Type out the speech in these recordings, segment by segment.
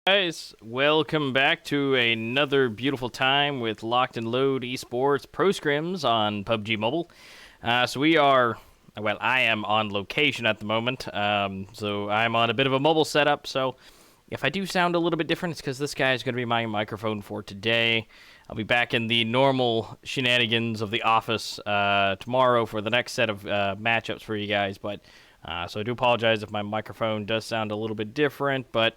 Guys, welcome back to another beautiful time with Locked&LOAD eSports Pro Scrims on PUBG Mobile. I am on location at the moment, so I'm on a bit of a mobile setup, so if I do sound a little bit different, it's because this guy is going to be my microphone for today. I'll be back in the normal shenanigans of the office tomorrow for the next set of matchups for you guys, but so I do apologize if my microphone does sound a little bit different, but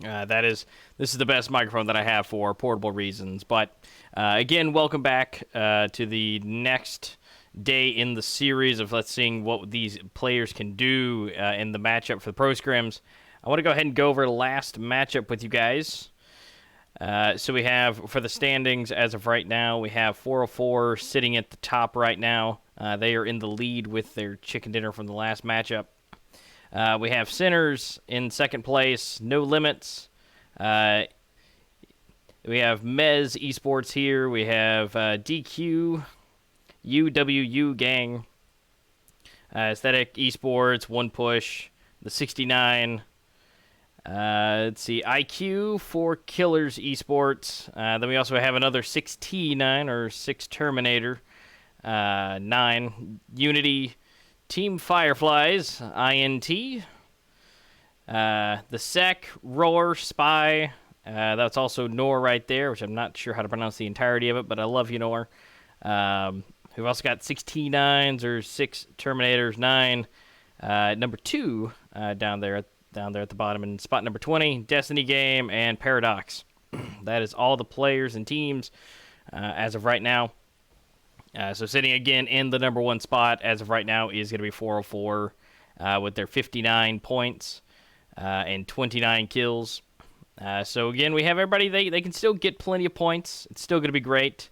this is the best microphone that I have for portable reasons. But again, welcome back to the next day in the series of let's seeing what these players can do in the matchup for the Pro Scrims. I want to go ahead and go over the last matchup with you guys. So we have, for the standings as of right now, we have 404 sitting at the top right now. They are in the lead with their chicken dinner from the last matchup. We have Sinners in second place, No Limits. We have OmɁės eSports here. We have DEQUE, UWU Gang, AscetiC eSports, One Push, the 69. Let's see, IQ for Killers eSports. Then we also have another 6T9 or 6 Terminator 9. Unity. Team Fireflies, INT, the Sec, Roar, Spy, that's also Nor right there, which I'm not sure how to pronounce the entirety of it, but I love you, Nor. We've also got 6 T9s or 6 Terminators 9, number 2 down there at the bottom, and spot number 20, Destiny Game, and Paradox. That is all the players and teams as of right now. So sitting again in the number 1 spot as of right now is going to be 404 with their 59 points and 29 kills. So again, we have everybody. They can still get plenty of points. It's still going to be great.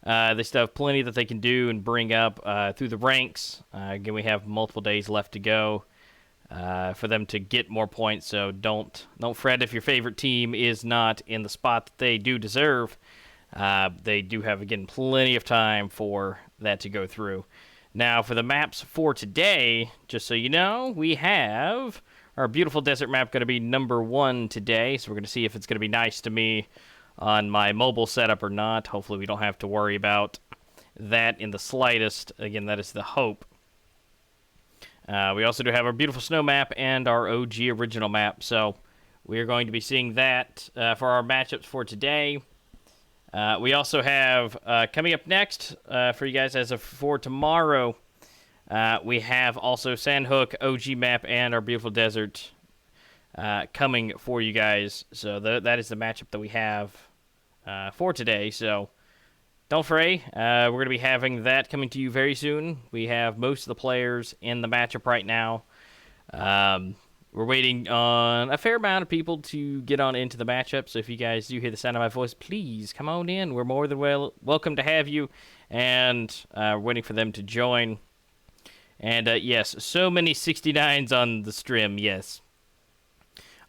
They still have plenty that they can do and bring up through the ranks. Again, we have multiple days left to go for them to get more points. So don't fret if your favorite team is not in the spot that they do deserve. They do have, again, plenty of time for that to go through. Now, for the maps for today, just so you know, we have our beautiful desert map going to be number 1 today. So we're going to see if it's going to be nice to me on my mobile setup or not. Hopefully we don't have to worry about that in the slightest. Again, that is the hope. We also do have our beautiful snow map and our OG original map. So we are going to be seeing that for our matchups for today. We also have, coming up next for you guys as of for tomorrow, we have also Sandhook, OG map, and our beautiful desert coming for you guys. So that is the matchup that we have for today. So don't fray. We're going to be having that coming to you very soon. We have most of the players in the matchup right now. We're waiting on a fair amount of people to get on into the matchup, so if you guys do hear the sound of my voice, please come on in. We're more than welcome to have you, and waiting for them to join. And yes, so many 69s on the stream, yes.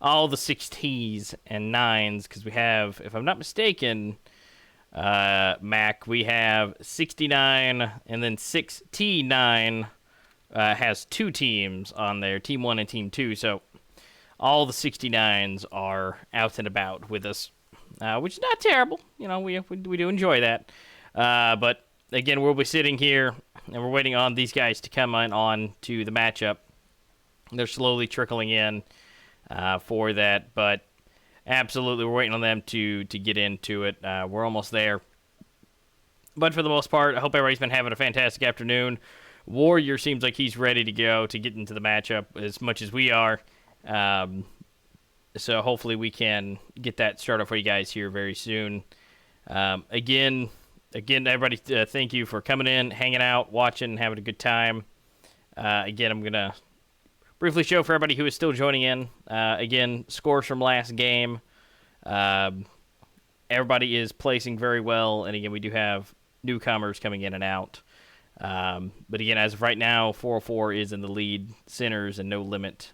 All the 6Ts and 9s, because we have, if I'm not mistaken, Mac, we have 69 and then 6T9. Has 2 teams on there, Team 1 and Team 2, so all the 69s are out and about with us, which is not terrible. You know, we do enjoy that. But, again, we'll be sitting here, and we're waiting on these guys to come on to the matchup. They're slowly trickling in for that, but absolutely we're waiting on them to get into it. We're almost there. But for the most part, I hope everybody's been having a fantastic afternoon. Warrior seems like he's ready to go to get into the matchup as much as we are. So hopefully we can get that started for you guys here very soon. Again, everybody, thank you for coming in, hanging out, watching, having a good time. Again, I'm going to briefly show for everybody who is still joining in. Again, scores from last game. Everybody is placing very well, and again, we do have newcomers coming in and out. But again, as of right now, 404 is in the lead. Sinners and No Limit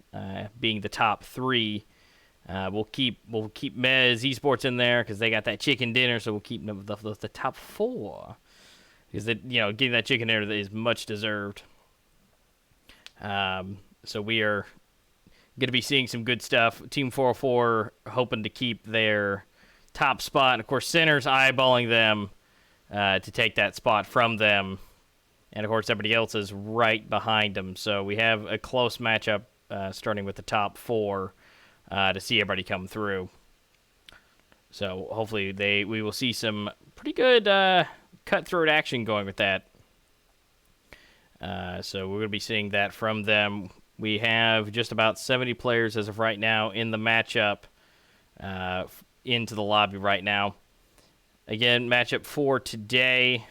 being the top 3. We'll keep OmɁės eSports in there because they got that chicken dinner, so we'll keep the top 4 because getting that chicken dinner is much deserved. So we are going to be seeing some good stuff. Team 404 hoping to keep their top spot. And, of course, Center's eyeballing them to take that spot from them. And, of course, everybody else is right behind them. So we have a close matchup starting with the top 4 to see everybody come through. So hopefully we will see some pretty good cutthroat action going with that. So we're going to be seeing that from them. We have just about 70 players as of right now in the matchup into the lobby right now. Again, matchup for today,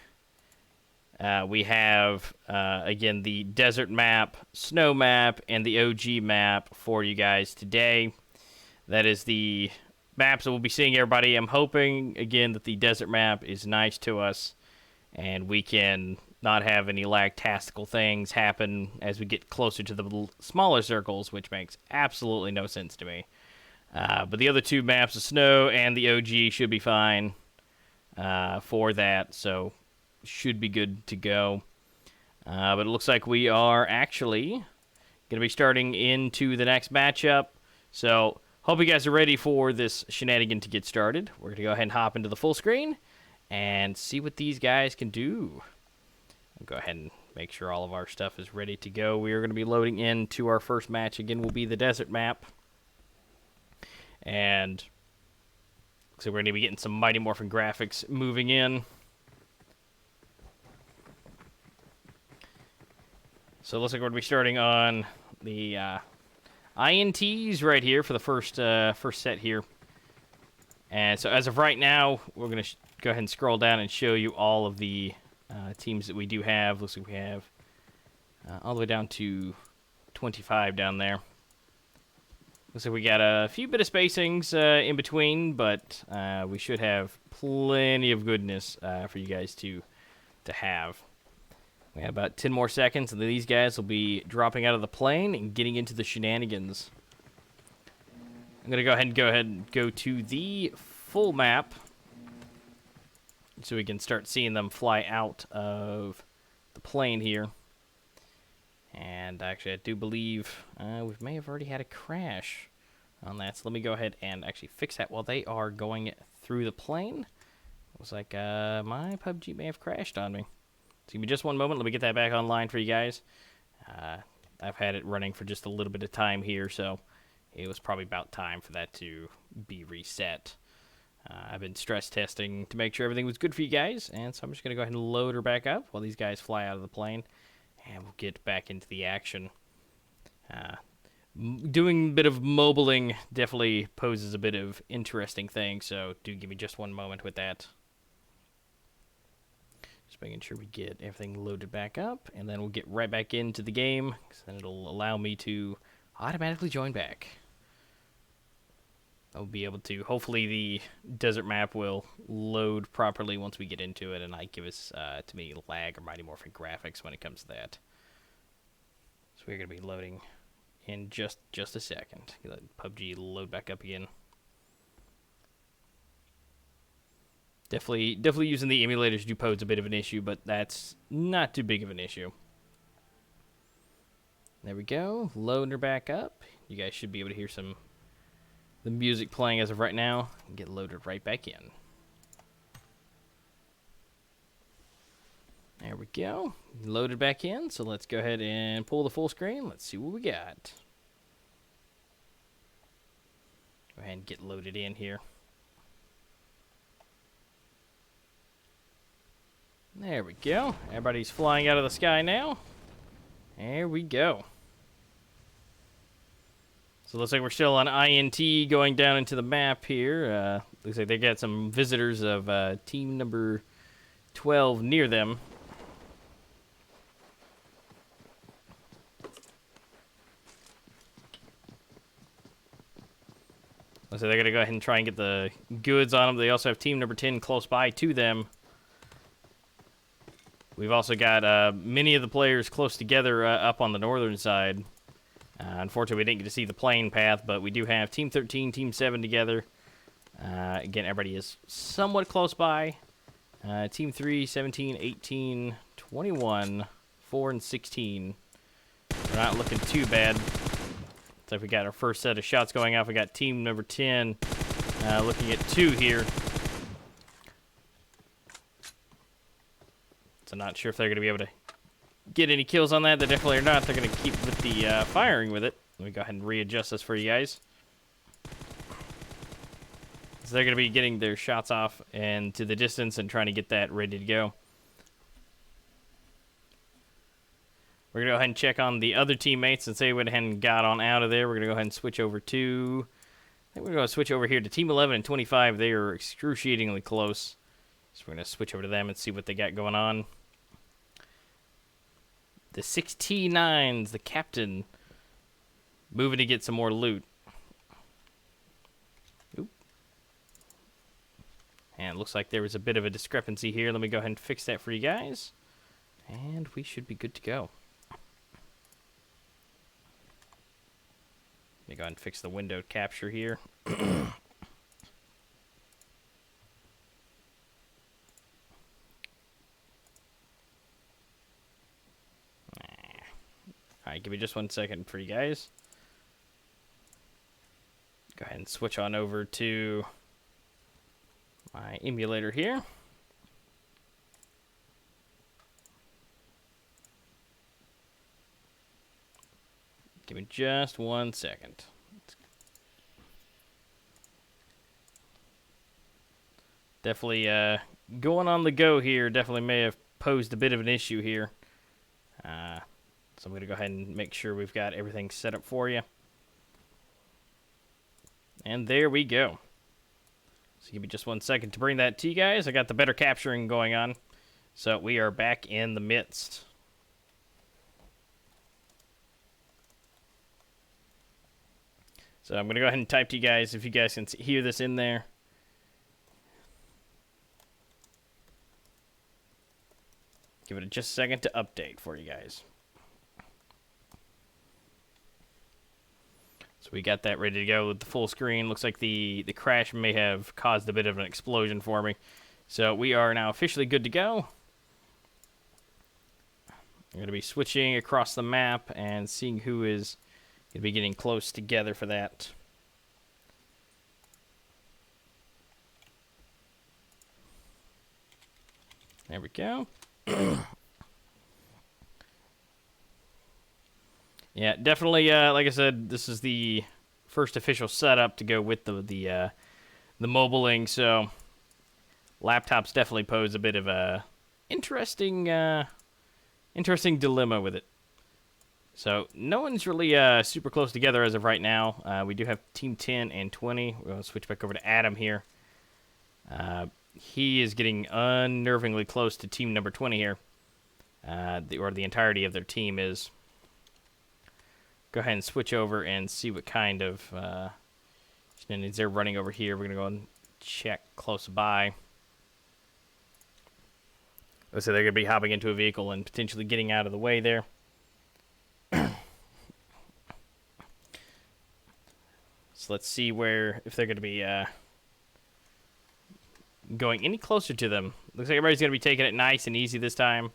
we have, again, the desert map, snow map, and the OG map for you guys today. That is the maps that we'll be seeing everybody. I'm hoping, again, that the desert map is nice to us, and we can not have any lag-tastical things happen as we get closer to the smaller circles, which makes absolutely no sense to me. But the other 2 maps, the snow and the OG, should be fine for that, so should be good to go. But it looks like we are actually going to be starting into the next matchup, so hope you guys are ready for this shenanigan to get started. We're going to go ahead and hop into the full screen and see what these guys can do. I'll go ahead and make sure all of our stuff is ready to go. We are going to be loading into our first match. Again, will be the desert map. And so we're going to be getting some Mighty Morphin graphics moving in. So it looks like we're going to be starting on the INTs right here for the first set here. And so as of right now, we're going to go ahead and scroll down and show you all of the teams that we do have. Looks like we have all the way down to 25 down there. Looks like we got a few bit of spacings in between, but we should have plenty of goodness for you guys to have. We have about 10 more seconds, and then these guys will be dropping out of the plane and getting into the shenanigans. I'm going to go ahead and go to the full map so we can start seeing them fly out of the plane here. And actually, I do believe we may have already had a crash on that. So let me go ahead and actually fix that while they are going through the plane. It was like my PUBG may have crashed on me. So give me just one moment. Let me get that back online for you guys. I've had it running for just a little bit of time here, so it was probably about time for that to be reset. I've been stress testing to make sure everything was good for you guys, and so I'm just going to go ahead and load her back up while these guys fly out of the plane, and we'll get back into the action. Doing a bit of mobiling definitely poses a bit of interesting things, so do give me just one moment with that. Just making sure we get everything loaded back up, and then we'll get right back into the game, because then it'll allow me to automatically join back. I'll be able to, hopefully the desert map will load properly once we get into it, and not give us, to me, lag or Mighty Morphin graphics when it comes to that. So we're going to be loading in just a second. Let PUBG load back up again. Definitely using the emulators do pose a bit of an issue, but that's not too big of an issue. There we go. Loading her back up. You guys should be able to hear the music playing as of right now and get loaded right back in. There we go. Loaded back in. So let's go ahead and pull the full screen. Let's see what we got. Go ahead and get loaded in here. There we go. Everybody's flying out of the sky now. There we go. So it looks like we're still on INT going down into the map here. Looks like they got some visitors of team number 12 near them. So they're going to go ahead and try and get the goods on them. They also have team number 10 close by to them. We've also got many of the players close together up on the northern side. Unfortunately, we didn't get to see the plane path, but we do have Team 13, Team 7 together. Again, everybody is somewhat close by. Team 3, 17, 18, 21, 4, and 16. We're not looking too bad. So we got our first set of shots going off. We got team number 10 looking at 2 here. So not sure if they're going to be able to get any kills on that. They definitely are not. They're going to keep with the firing with it. Let me go ahead and readjust this for you guys. So they're going to be getting their shots off and to the distance and trying to get that ready to go. We're going to go ahead and check on the other teammates since they went ahead and got on out of there. We're going to go ahead and switch over to... I think we're going to switch over here to Team 11 and 25. They are excruciatingly close. So we're going to switch over to them and see what they got going on. The 69s, the captain, moving to get some more loot. Oop. And it looks like there was a bit of a discrepancy here. Let me go ahead and fix that for you guys. And we should be good to go. Let me go ahead and fix the window capture here. Alright, give me just 1 second for you guys. Go ahead and switch on over to my emulator here. Give me just 1 second. Definitely going on the go here definitely may have posed a bit of an issue here. So I'm going to go ahead and make sure we've got everything set up for you. And there we go. So give me just 1 second to bring that to you guys. I got the better capturing going on. So we are back in the midst. So I'm going to go ahead and type to you guys if you guys can hear this in there. Give it just a second to update for you guys. So we got that ready to go with the full screen. Looks like the crash may have caused a bit of an explosion for me. So we are now officially good to go. I'm going to be switching across the map and seeing who is going to be getting close together for that. There we go. Yeah, definitely. Like I said, this is the first official setup to go with the mobiling. So laptops definitely pose a bit of a interesting dilemma with it. So no one's really super close together as of right now. We do have Team 10 and 20. We're going to switch back over to Adam here. He is getting unnervingly close to team number 20 here. Or the entirety of their team is. Go ahead and switch over and see what kind of shenanigans they're running over here. We're going to go and check close by. Let's say they're going to be hopping into a vehicle and potentially getting out of the way there. So let's see if they're going to be going any closer to them. Looks like everybody's going to be taking it nice and easy this time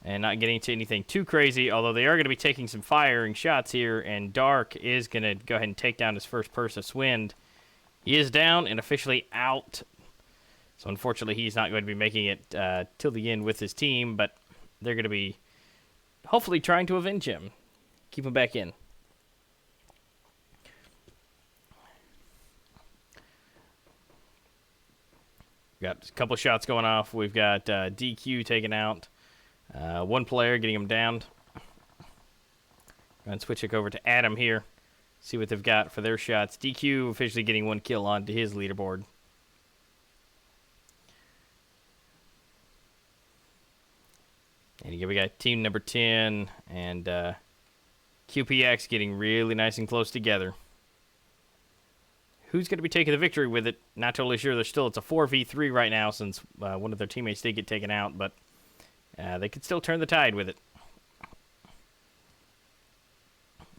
and not getting to anything too crazy, although they are going to be taking some firing shots here, and Dark is going to go ahead and take down his first person, Swind. He is down and officially out. So unfortunately, he's not going to be making it till the end with his team, but they're going to be hopefully trying to avenge him. Keep him back in. We've got a couple shots going off. We've got DEQUE taken out. One player getting him downed. Go and switch it over to Adam here. See what they've got for their shots. DEQUE officially getting 1 kill onto his leaderboard. And again, we got team number 10 and QPX getting really nice and close together. Who's going to be taking the victory with it? Not totally sure. It's a 4v3 right now since one of their teammates did get taken out, but they could still turn the tide with it.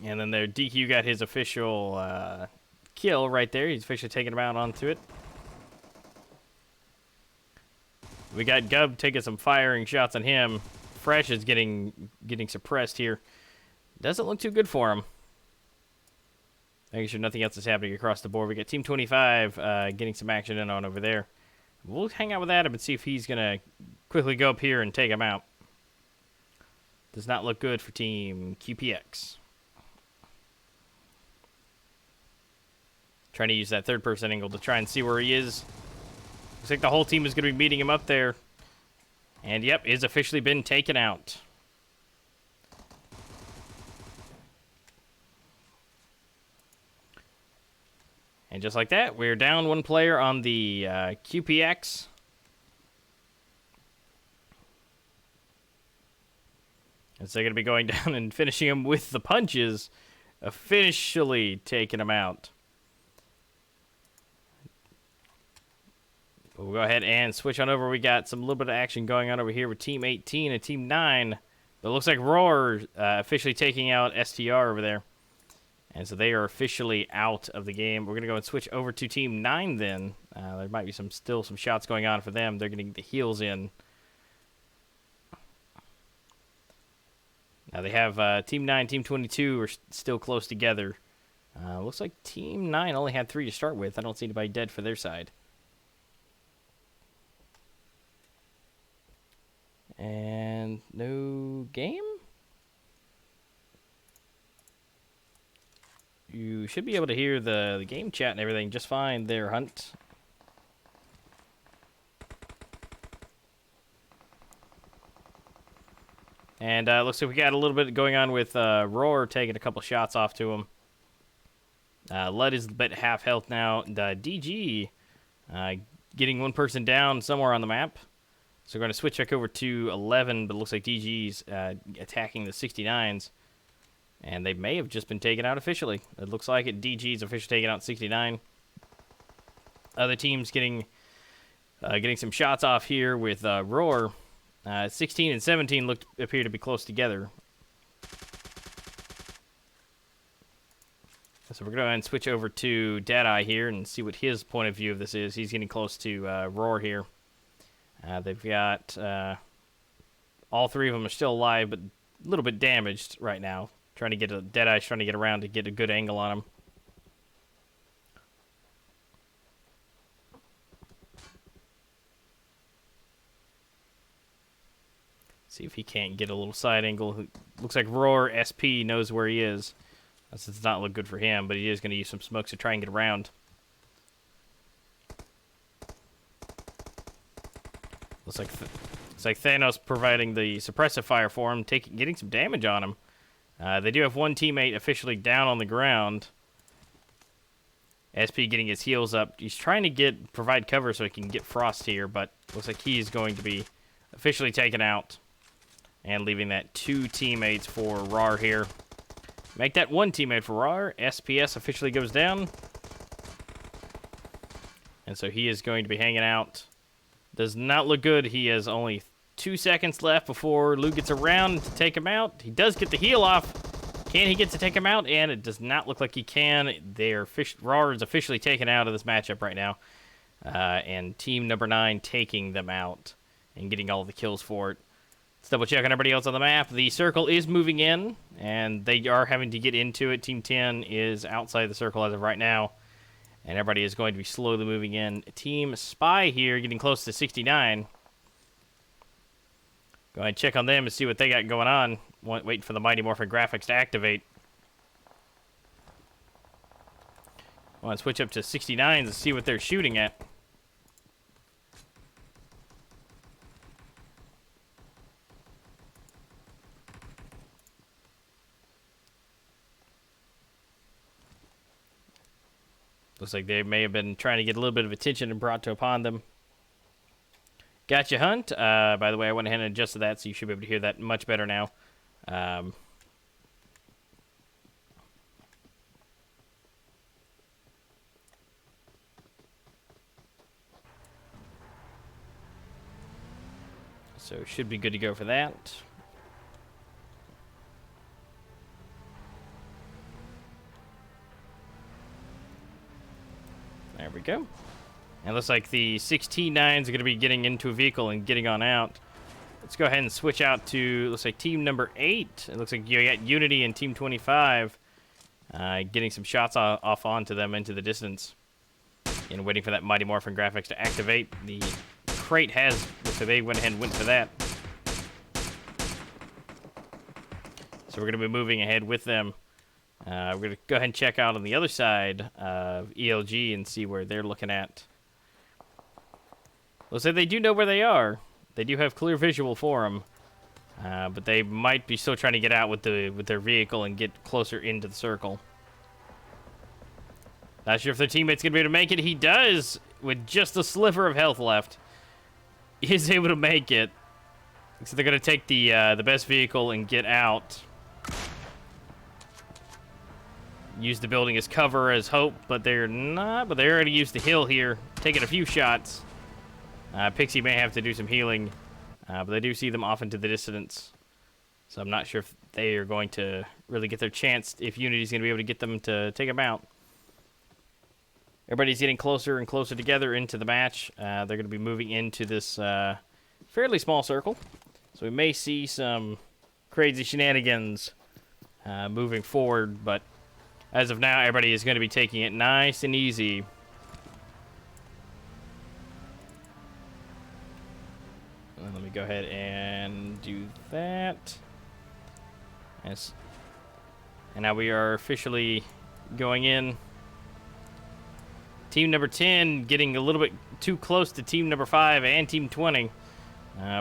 And then their DEQUE got his official kill right there. He's officially taking him out onto it. We got Gub taking some firing shots on him. Fresh is getting suppressed here. Doesn't look too good for him. Making sure nothing else is happening across the board. We got Team 25 getting some action in on over there. We'll hang out with Adam and see if he's going to quickly go up here and take him out. Does not look good for Team QPX. Trying to use that third-person angle to try and see where he is. Looks like the whole team is going to be meeting him up there. And, yep, is officially been taken out. And just like that, we're down one player on the QPX. And so they're going to be going down and finishing him with the punches. Officially taking him out. But we'll go ahead and switch on over. We got some little bit of action going on over here with Team 18 and Team 9. But it looks like Roar officially taking out STR over there. And so they are officially out of the game. We're going to go and switch over to Team 9 then. There might be still some shots going on for them. They're getting the heals in. Now they have Team 9, Team 22 are still close together. Looks like Team 9 only had 3 to start with. I don't see anybody dead for their side. And no game? You should be able to hear the game chat and everything just fine there, Hunt. And looks like we got a little bit going on with Roar taking a couple shots off to him. Lud is a bit half health now. And, DG getting one person down somewhere on the map. So we're going to switch back over to 11, but it looks like DG's attacking the 69s. And they may have just been taken out officially. It looks like it. DG's officially taken out 69. Other teams getting some shots off here with Roar. 16 and 17 appear to be close together. So we're going to go ahead and switch over to Deadeye here and see what his point of view of this is. He's getting close to Roar here. They've got all 3 of them are still alive, but a little bit damaged right now. Deadeye's trying to get around to get a good angle on him. See if he can't get a little side angle. Looks like Roar SP knows where he is. This does not look good for him, but he is going to use some smokes to try and get around. Looks like Thanos providing the suppressive fire for him, getting some damage on him. They do have one teammate officially down on the ground. SP getting his heals up. He's trying to provide cover so he can get Frost here, but looks like he is going to be officially taken out. And leaving that 2 teammates for RAR here. Make that 1 teammate for RAR. SPS officially goes down. And so he is going to be hanging out. Does not look good. He has only 2 seconds left before Lou gets around to take him out. He does get the heal off. Can he get to take him out? And it does not look like he can. RAR is officially taken out of this matchup right now. And team number 9 taking them out and getting all the kills for it. Let's double check on everybody else on the map. The circle is moving in, and they are having to get into it. Team 10 is outside the circle as of right now, and everybody is going to be slowly moving in. Team Spy here getting close to 69. Go ahead and check on them and see what they got going on. Waiting for the Mighty Morphin graphics to activate. I want to switch up to 69s and see what they're shooting at. Looks like they may have been trying to get a little bit of attention and brought upon them. Gotcha, Hunt. By the way, I went ahead and adjusted that, so you should be able to hear that much better now. So should be good to go for that. There we go. And it looks like the 16-9s are going to be getting into a vehicle and getting on out. Let's go ahead and switch out to, looks like team number 8. It looks like you got Unity and team 25. getting some shots off onto them into the distance. And waiting for that Mighty Morphin graphics to activate. The crate has, so they went ahead and went for that. So we're going to be moving ahead with them. We're going to go ahead and check out on the other side of ELG and see where they're looking at. Looks like they do know where they are. They do have clear visual for them. But they might be still trying to get out with their vehicle and get closer into the circle. Not sure if their teammate's going to be able to make it. He does, with just a sliver of health left. He is able to make it. So they're going to take the best vehicle and get out. Use the building as cover as hope, but they're not. But they already used the hill here, taking a few shots. Pixie may have to do some healing, but they do see them off into the distance. So I'm not sure if they are going to really get their chance, if Unity's going to be able to get them to take them out. Everybody's getting closer and closer together into the match. They're going to be moving into this fairly small circle. So we may see some crazy shenanigans moving forward, but as of now, everybody is going to be taking it nice and easy. Let me go ahead and do that. Yes. And now we are officially going in. Team number 10 getting a little bit too close to team number 5 and team 20.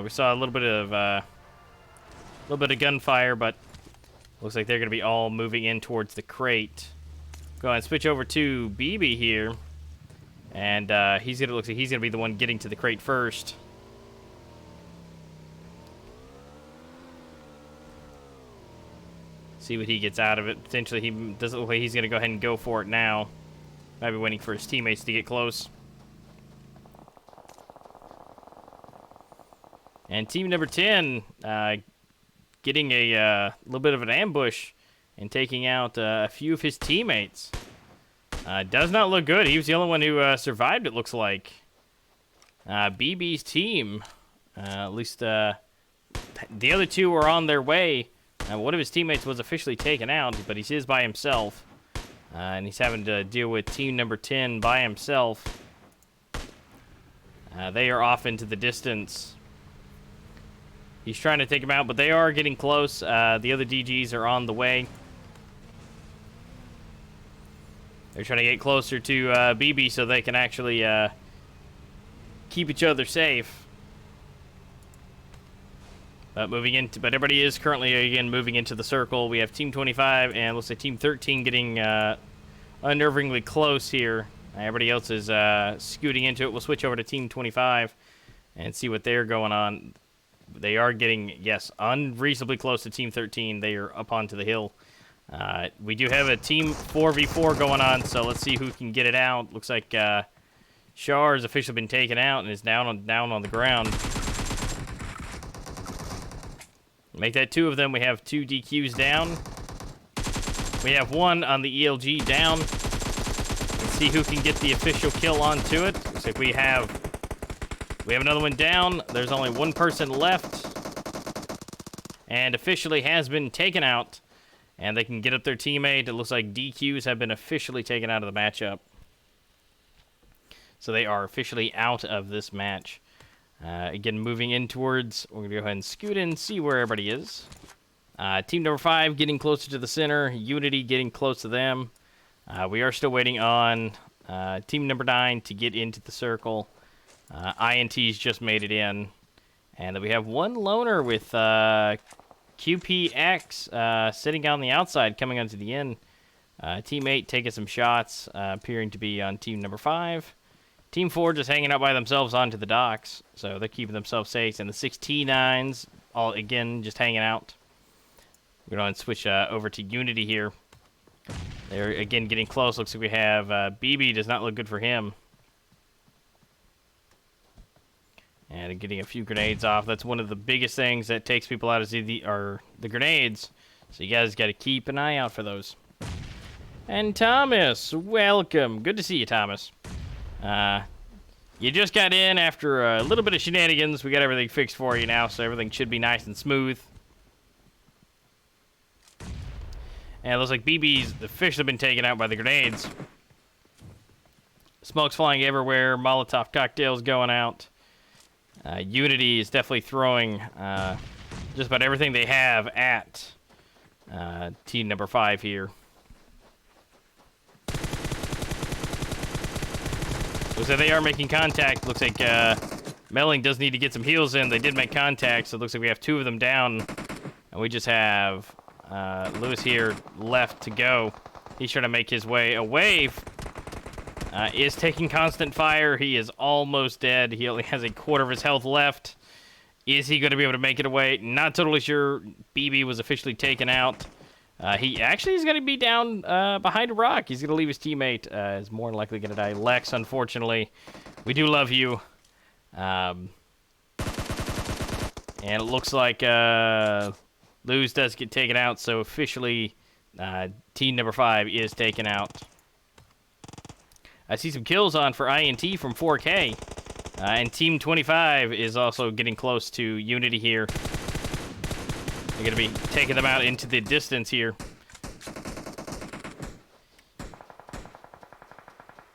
We saw a little bit of gunfire, but looks like they're going to be all moving in towards the crate. Go ahead and switch over to BB here, and looks like he's gonna be the one getting to the crate first. See what he gets out of it. Potentially, he doesn't look like he's gonna go ahead and go for it now. Might be waiting for his teammates to get close. And team number 10 getting a little bit of an ambush and taking out a few of his teammates. Does not look good. He was the only one who survived, it looks like. BB's team, at least the other two were on their way. One of his teammates was officially taken out, but he is by himself. And he's having to deal with team number 10 by himself. They are off into the distance. He's trying to take them out, but they are getting close. The other DGs are on the way. They're trying to get closer to BB so they can actually keep each other safe. But everybody is currently again moving into the circle. We have Team 25 and let's say Team 13 getting unnervingly close here. Everybody else is scooting into it. We'll switch over to Team 25 and see what they're going on. They are getting, yes, unreasonably close to Team 13. They are up onto the hill. We do have a Team 4v4 going on, so let's see who can get it out. Looks like Shar has officially been taken out and is down on the ground. Make that 2 of them. We have 2 DQs down. We have 1 on the ELG down. Let's see who can get the official kill onto it. Looks like we have another one down. There's only 1 person left. And officially has been taken out. And they can get up their teammate. It looks like DQs have been officially taken out of the matchup. So they are officially out of this match. Again, moving in towards, we're going to go ahead and scoot in and see where everybody is. Team number 5 getting closer to the center. Unity getting close to them. We are still waiting on team number 9 to get into the circle. INT's just made it in. And then we have 1 loner with QPX sitting on the outside coming onto the end. Team 8 taking some shots, appearing to be on team number 5. Team 4 just hanging out by themselves onto the docks, so they're keeping themselves safe. And the 6 T9s, all again, just hanging out. We're going to switch over to Unity here. They're, again, getting close. Looks like we have BB does not look good for him. And getting a few grenades off. That's one of the biggest things that takes people out of the grenades. So you guys got to keep an eye out for those. And Thomas, welcome. Good to see you, Thomas. You just got in after a little bit of shenanigans. We got everything fixed for you now, so everything should be nice and smooth. And it looks like BB's officially been taken out by the grenades. Smoke's flying everywhere. Molotov cocktails going out. Unity is definitely throwing just about everything they have at team number 5 here. Looks like they are making contact. Looks like Melling does need to get some heals in. They did make contact, so it looks like we have 2 of them down. And we just have Lewis here left to go. He's trying to make his way away. Is taking constant fire. He is almost dead. He only has a quarter of his health left. Is he going to be able to make it away? Not totally sure. BB was officially taken out. He actually is going to be down behind a rock. He's going to leave his teammate. Is more than likely going to die. Lex, unfortunately. We do love you. And it looks like Luz does get taken out, so officially team number 5 is taken out. I see some kills on for INT from 4K. And Team 25 is also getting close to Unity here. They're going to be taking them out into the distance here.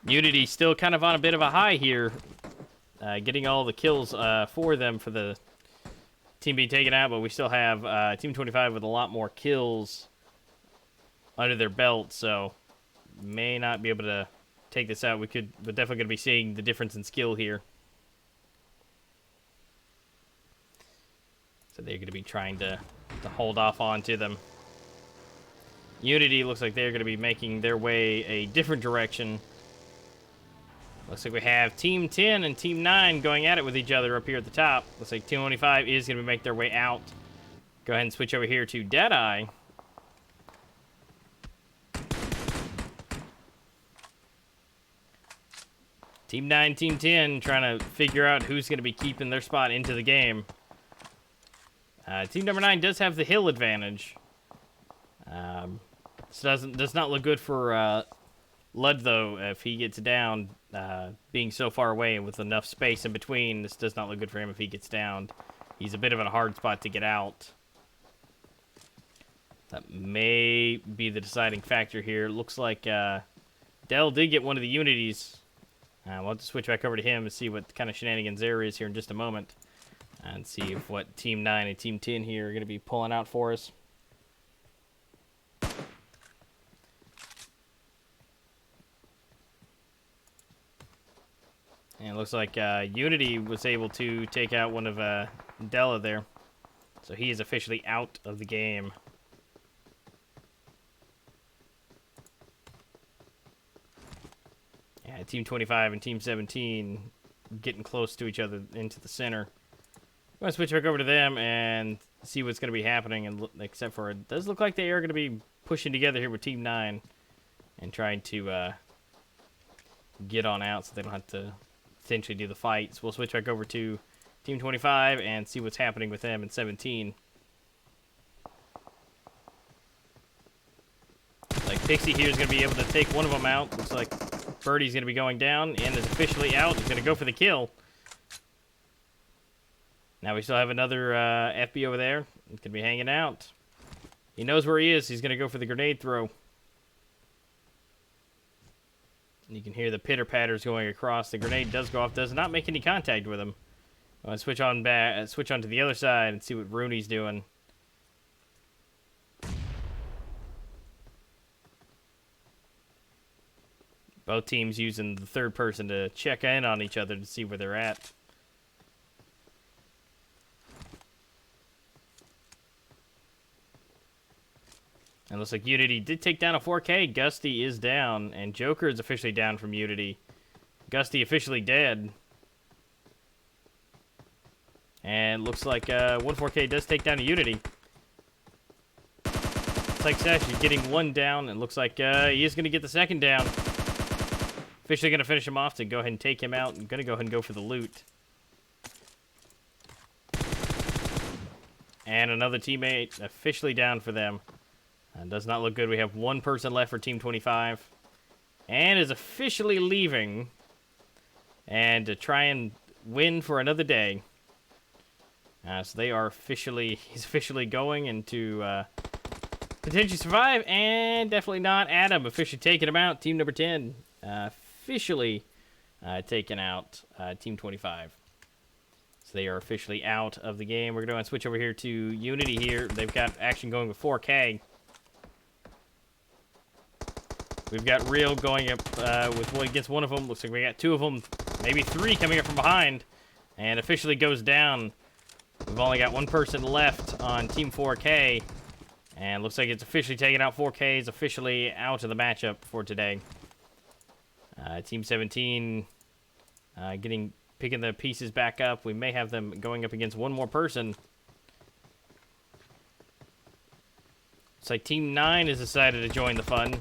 Unity still kind of on a bit of a high here. Getting all the kills for them for the team being taken out, but we still have Team 25 with a lot more kills under their belt, so may not be able to take this out. We're definitely going to be seeing the difference in skill here. So they're going to be trying to hold off onto them. Unity looks like they're going to be making their way a different direction. Looks like we have Team 10 and Team 9 going at it with each other up here at the top. Looks like Team 25 is going to make their way out. Go ahead and switch over here to Deadeye. Team 9, Team 10 trying to figure out who's going to be keeping their spot into the game. Team number 9 does have the hill advantage. This does not look good for Lud, though, if he gets down, being so far away and with enough space in between. This does not look good for him if he gets down. He's a bit of a hard spot to get out. That may be the deciding factor here. Looks like Dell did get one of the Unities. We'll have to switch back over to him and see what kind of shenanigans there is here in just a moment. And see if what Team 9 and Team 10 here are going to be pulling out for us. And it looks like Unity was able to take out one of Della there. So he is officially out of the game. Yeah, Team 25 and Team 17 getting close to each other into the center. I'm going to switch back over to them and see what's going to be happening. And except for it does look like they are going to be pushing together here with Team 9 and trying to get on out so they don't have to essentially do the fight. So we'll switch back over to Team 25 and see what's happening with them in 17. Like Pixie here is going to be able to take one of them out. Looks like Birdie's going to be going down and is officially out. He's going to go for the kill. Now we still have another FB over there. He's going to be hanging out. He knows where he is. He's going to go for the grenade throw. You can hear the pitter-patters going across. The grenade does go off. Does not make any contact with him. I'm going to switch on to the other side and see what Rooney's doing. Both teams using the third person to check in on each other to see where they're at. And looks like Unity did take down a 4K. Gusty is down, and Joker is officially down from Unity. Gusty officially dead. And looks like 1-4K does take down a Unity. Psych Sash is getting one down, and looks like he is going to get the second down. Officially going to finish him off to go ahead and take him out. I'm going to go ahead and go for the loot. And another teammate officially down for them. Does not look good. We have one person left for Team 25. And is officially leaving. And to try and win for another day. So they are officially... He's officially going into Potentially survive, and definitely not. Adam officially taking him out. Team number 10 officially taking out Team 25. So they are officially out of the game. We're going to switch over here to Unity here. They've got action going with 4K. We've got Real going up with one against one of them. Looks like we got two of them, maybe three coming up from behind. And officially goes down. We've only got one person left on Team 4K. And looks like it's officially taken out. 4K is officially out of the matchup for today. Team 17 picking the pieces back up. We may have them going up against one more person. It's like Team 9 has decided to join the fun.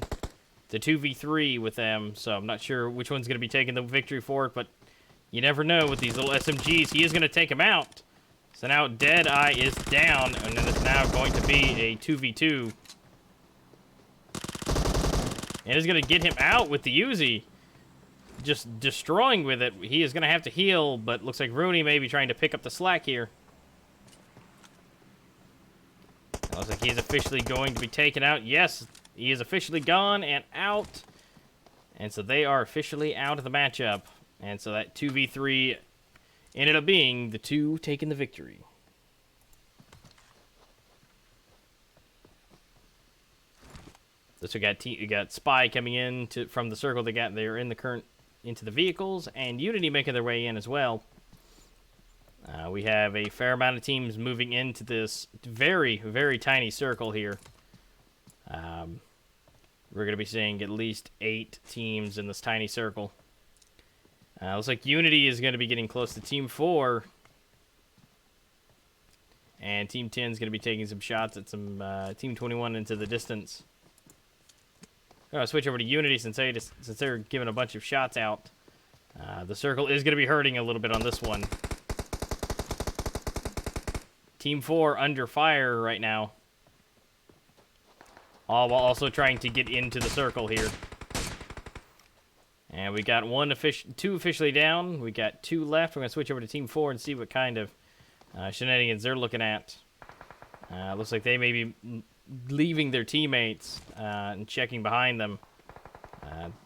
It's a 2v3 with them, so I'm not sure which one's going to be taking the victory for it, but you never know with these little SMGs. He is going to take him out. So now Deadeye is down, and then it's now going to be a 2v2. And it's going to get him out with the Uzi. Just destroying with it. He is going to have to heal, but looks like Rooney may be trying to pick up the slack here. It looks like he is officially going to be taken out. Yes, he is officially gone and out. And so they are officially out of the matchup. And so that 2v3 ended up being the two taking the victory. So we got Spy coming in from the circle they're in the current into the vehicles, and Unity making their way in as well. We have a fair amount of teams moving into this very, very tiny circle here. We're going to be seeing at least 8 teams in this tiny circle. Looks like Unity is going to be getting close to Team 4. And Team 10 is going to be taking some shots at some Team 21 into the distance. I'm going to switch over to Unity since they're giving a bunch of shots out. The circle is going to be hurting a little bit on this one. Team 4 under fire right now. All while also trying to get into the circle here. And we got two officially down. We got 2 left. We're going to switch over to Team 4 and see what kind of shenanigans they're looking at. Looks like they may be leaving their teammates and checking behind them.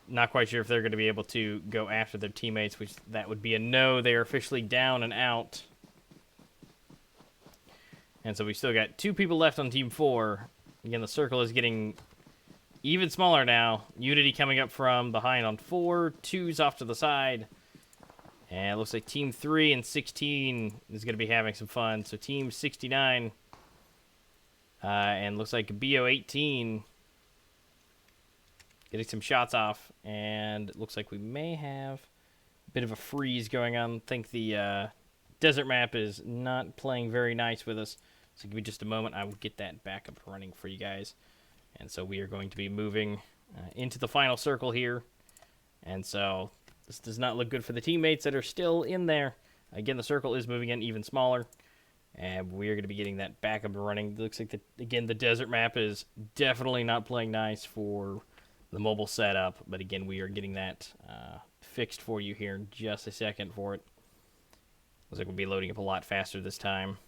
Not quite sure if they're going to be able to go after their teammates, which that would be a no. They are officially down and out. And so we still got 2 people left on Team 4. Again, the circle is getting even smaller now. Unity coming up from behind on 4. 2's off to the side. And it looks like Team 3 and 16 is going to be having some fun. So Team 69 and looks like FBØ 18 getting some shots off. And it looks like we may have a bit of a freeze going on. I think the desert map is not playing very nice with us. So give me just a moment. I will get that back up and running for you guys. And so we are going to be moving into the final circle here. And so this does not look good for the teammates that are still in there. Again, the circle is moving in even smaller. And we are going to be getting that back up and running. It looks like, again, the desert map is definitely not playing nice for the mobile setup. But again, we are getting that fixed for you here in just a second for it. Looks like we'll be loading up a lot faster this time.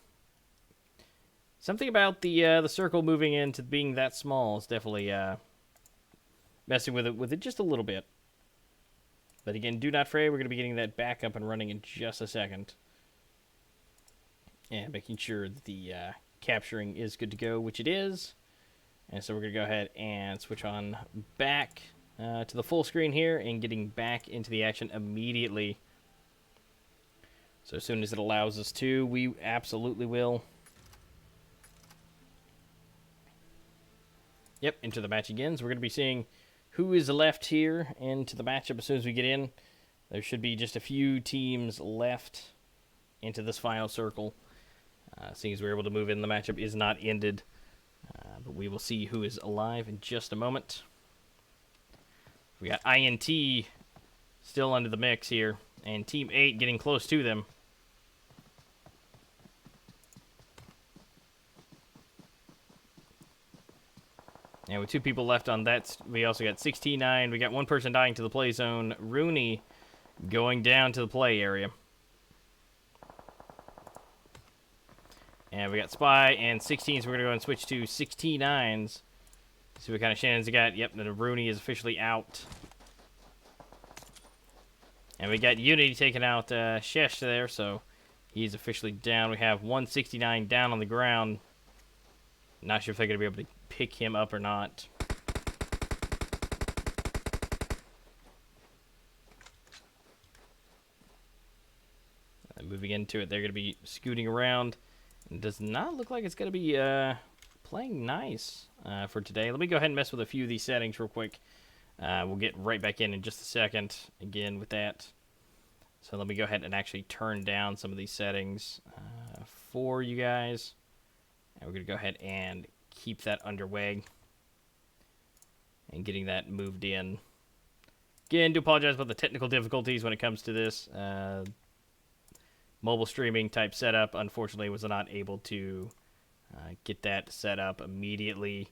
Something about the circle moving into being that small is definitely messing with it just a little bit. But again, do not fray. We're going to be getting that back up and running in just a second. And making sure that the capturing is good to go, which it is. And so we're going to go ahead and switch on back to the full screen here and getting back into the action immediately. So as soon as it allows us to, we absolutely will. Yep, into the match again. So we're going to be seeing who is left here into the matchup as soon as we get in. There should be just a few teams left into this final circle. Seeing as we're able to move in, the matchup is not ended. But we will see who is alive in just a moment. We got INT still under the mix here. And Team 8 getting close to them. And with 2 people left on that, we also got 69. We got 1 person dying to the play zone. Rooney going down to the play area. And we got Spy and 16s. We're going to go and switch to 69s. See what kind of Shannon's got. Yep, the Rooney is officially out. And we got Unity taking out Shesh there, so he's officially down. We have 169 down on the ground. Not sure if they're going to be able to pick him up or not. Moving into it, they're going to be scooting around. It does not look like it's going to be playing nice for today. Let me go ahead and mess with a few of these settings real quick. We'll get right back in just a second again with that. So let me go ahead and actually turn down some of these settings for you guys. And we're going to go ahead and keep that underway and getting that moved in. Again, do apologize about the technical difficulties when it comes to this. Mobile streaming type setup, unfortunately, was not able to get that set up immediately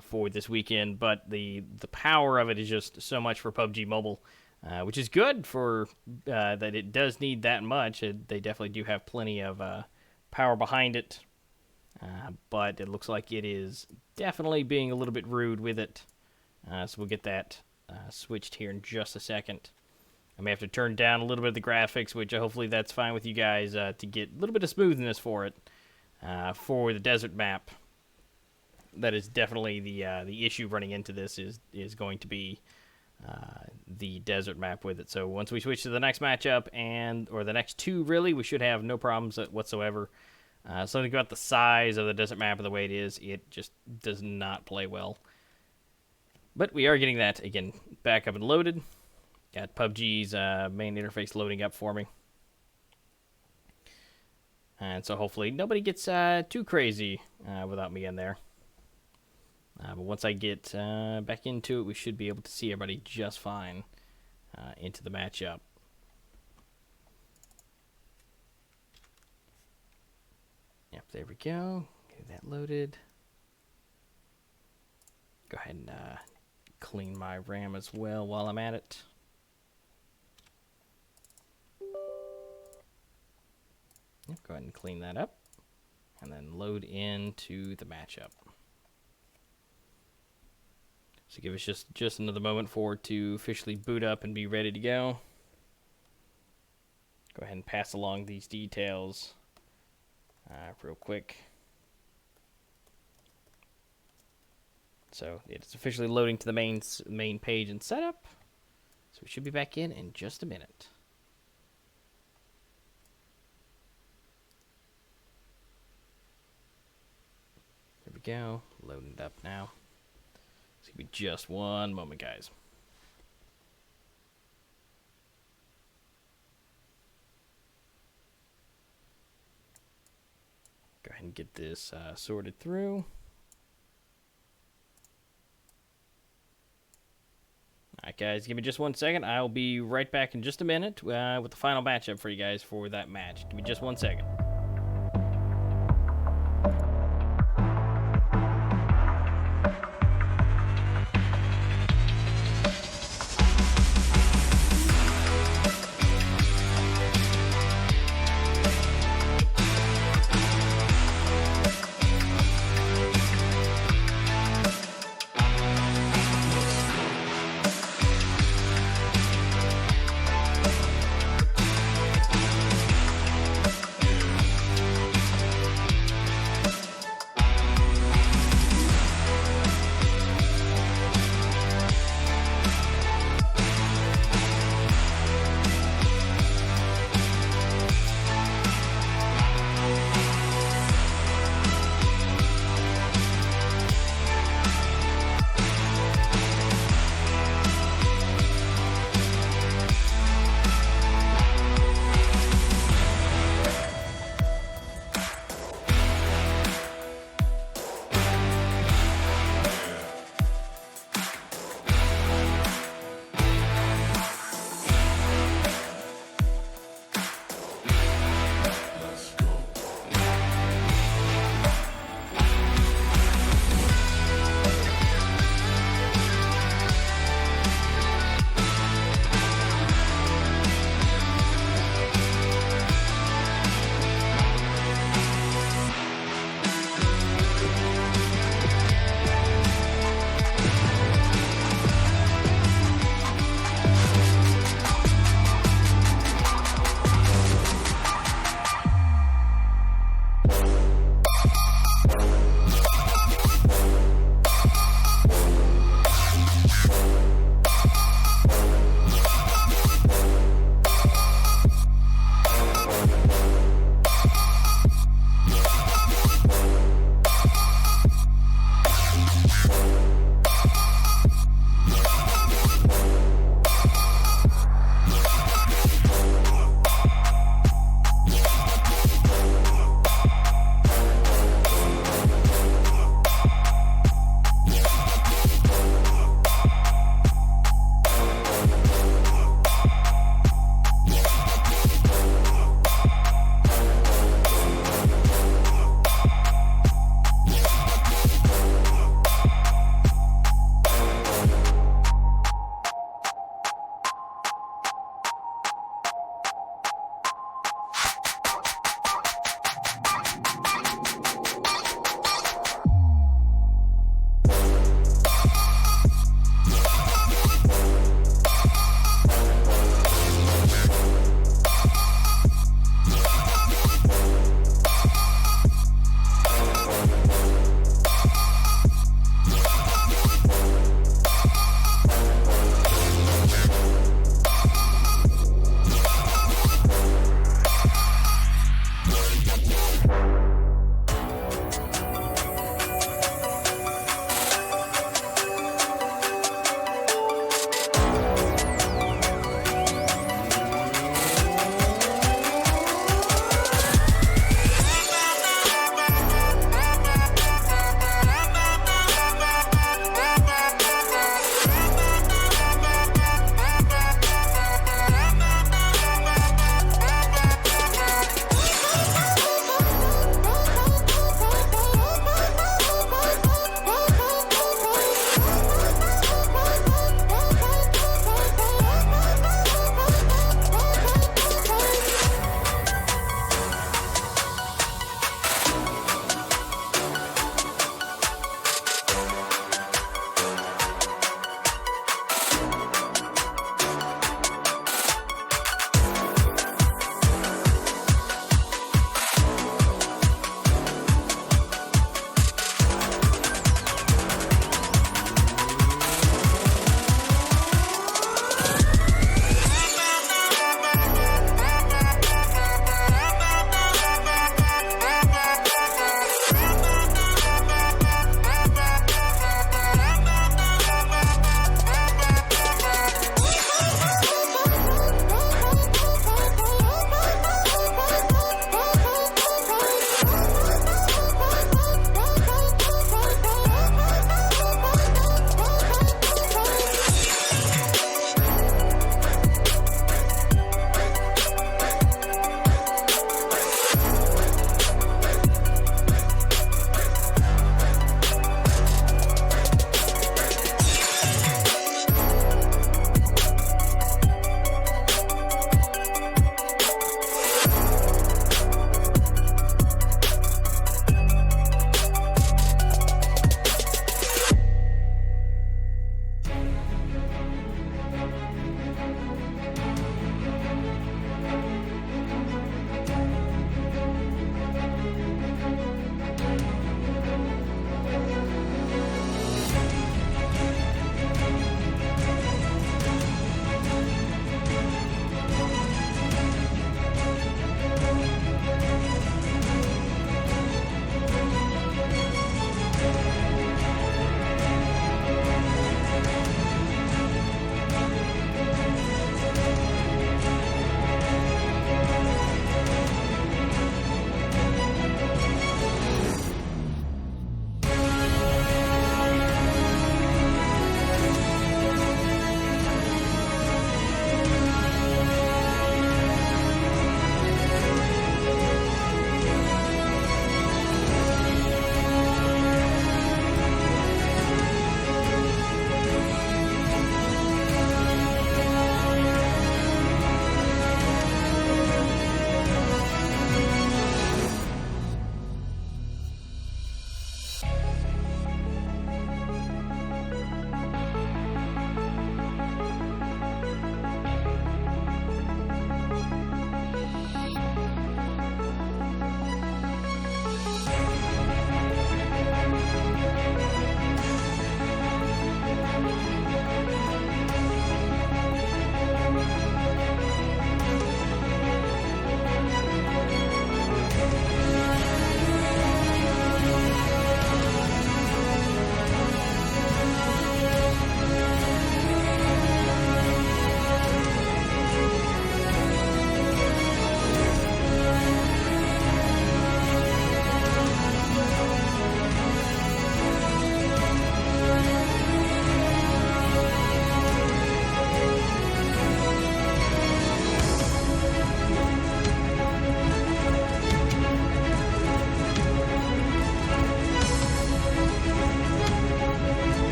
for this weekend. But the power of it is just so much for PUBG Mobile, which is good for that it does need that much. They definitely do have plenty of power behind it. But it looks like it is definitely being a little bit rude with it. So we'll get that switched here in just a second. I may have to turn down a little bit of the graphics, which hopefully that's fine with you guys to get a little bit of smoothness for it. For the desert map, that is definitely the issue running into this is going to be the desert map with it. So once we switch to the next matchup or the next two, really, we should have no problems whatsoever. Something about the size of the desert map and the way it is, it just does not play well. But we are getting that again back up and loaded. Got PUBG's main interface loading up for me. And so hopefully nobody gets too crazy without me in there. But once I get back into it, we should be able to see everybody just fine into the matchup. Yep, there we go. Get that loaded. Go ahead and clean my RAM as well while I'm at it. Go ahead and clean that up, and then load into the matchup. So give us just another moment for it to officially boot up and be ready to go. Go ahead and pass along these details real quick. So it's officially loading to the main page and setup. So we should be back in just a minute. There we go. Loading it up now. It's going to be just one moment, guys. Go ahead and get this sorted through. Alright, guys, give me just 1 second. I'll be right back in just a minute with the final matchup for you guys for that match. Give me just 1 second.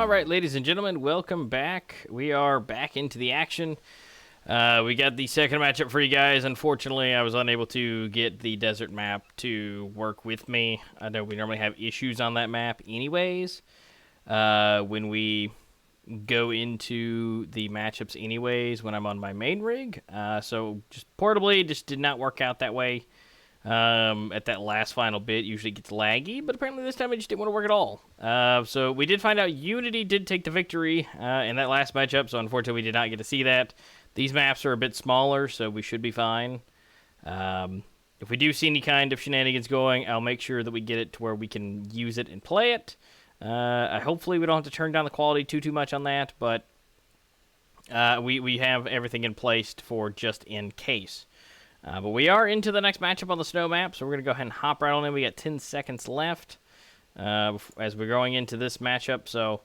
All right, ladies and gentlemen, welcome back. We are back into the action. We got the second matchup for you guys. Unfortunately, I was unable to get the desert map to work with me. I know we normally have issues on that map anyways when we go into the matchups anyways when I'm on my main rig. So just portably, just did not work out that way. At that last final bit, usually gets laggy, but apparently this time it just didn't want to work at all. So we did find out Unity did take the victory in that last matchup, so unfortunately we did not get to see that. These maps are a bit smaller, so we should be fine. If we do see any kind of shenanigans going, I'll make sure that we get it to where we can use it and play it. Hopefully we don't have to turn down the quality too much on that, but we have everything in place for just in case. But we are into the next matchup on the snow map, so we're going to go ahead and hop right on in. We got 10 seconds left as we're going into this matchup, so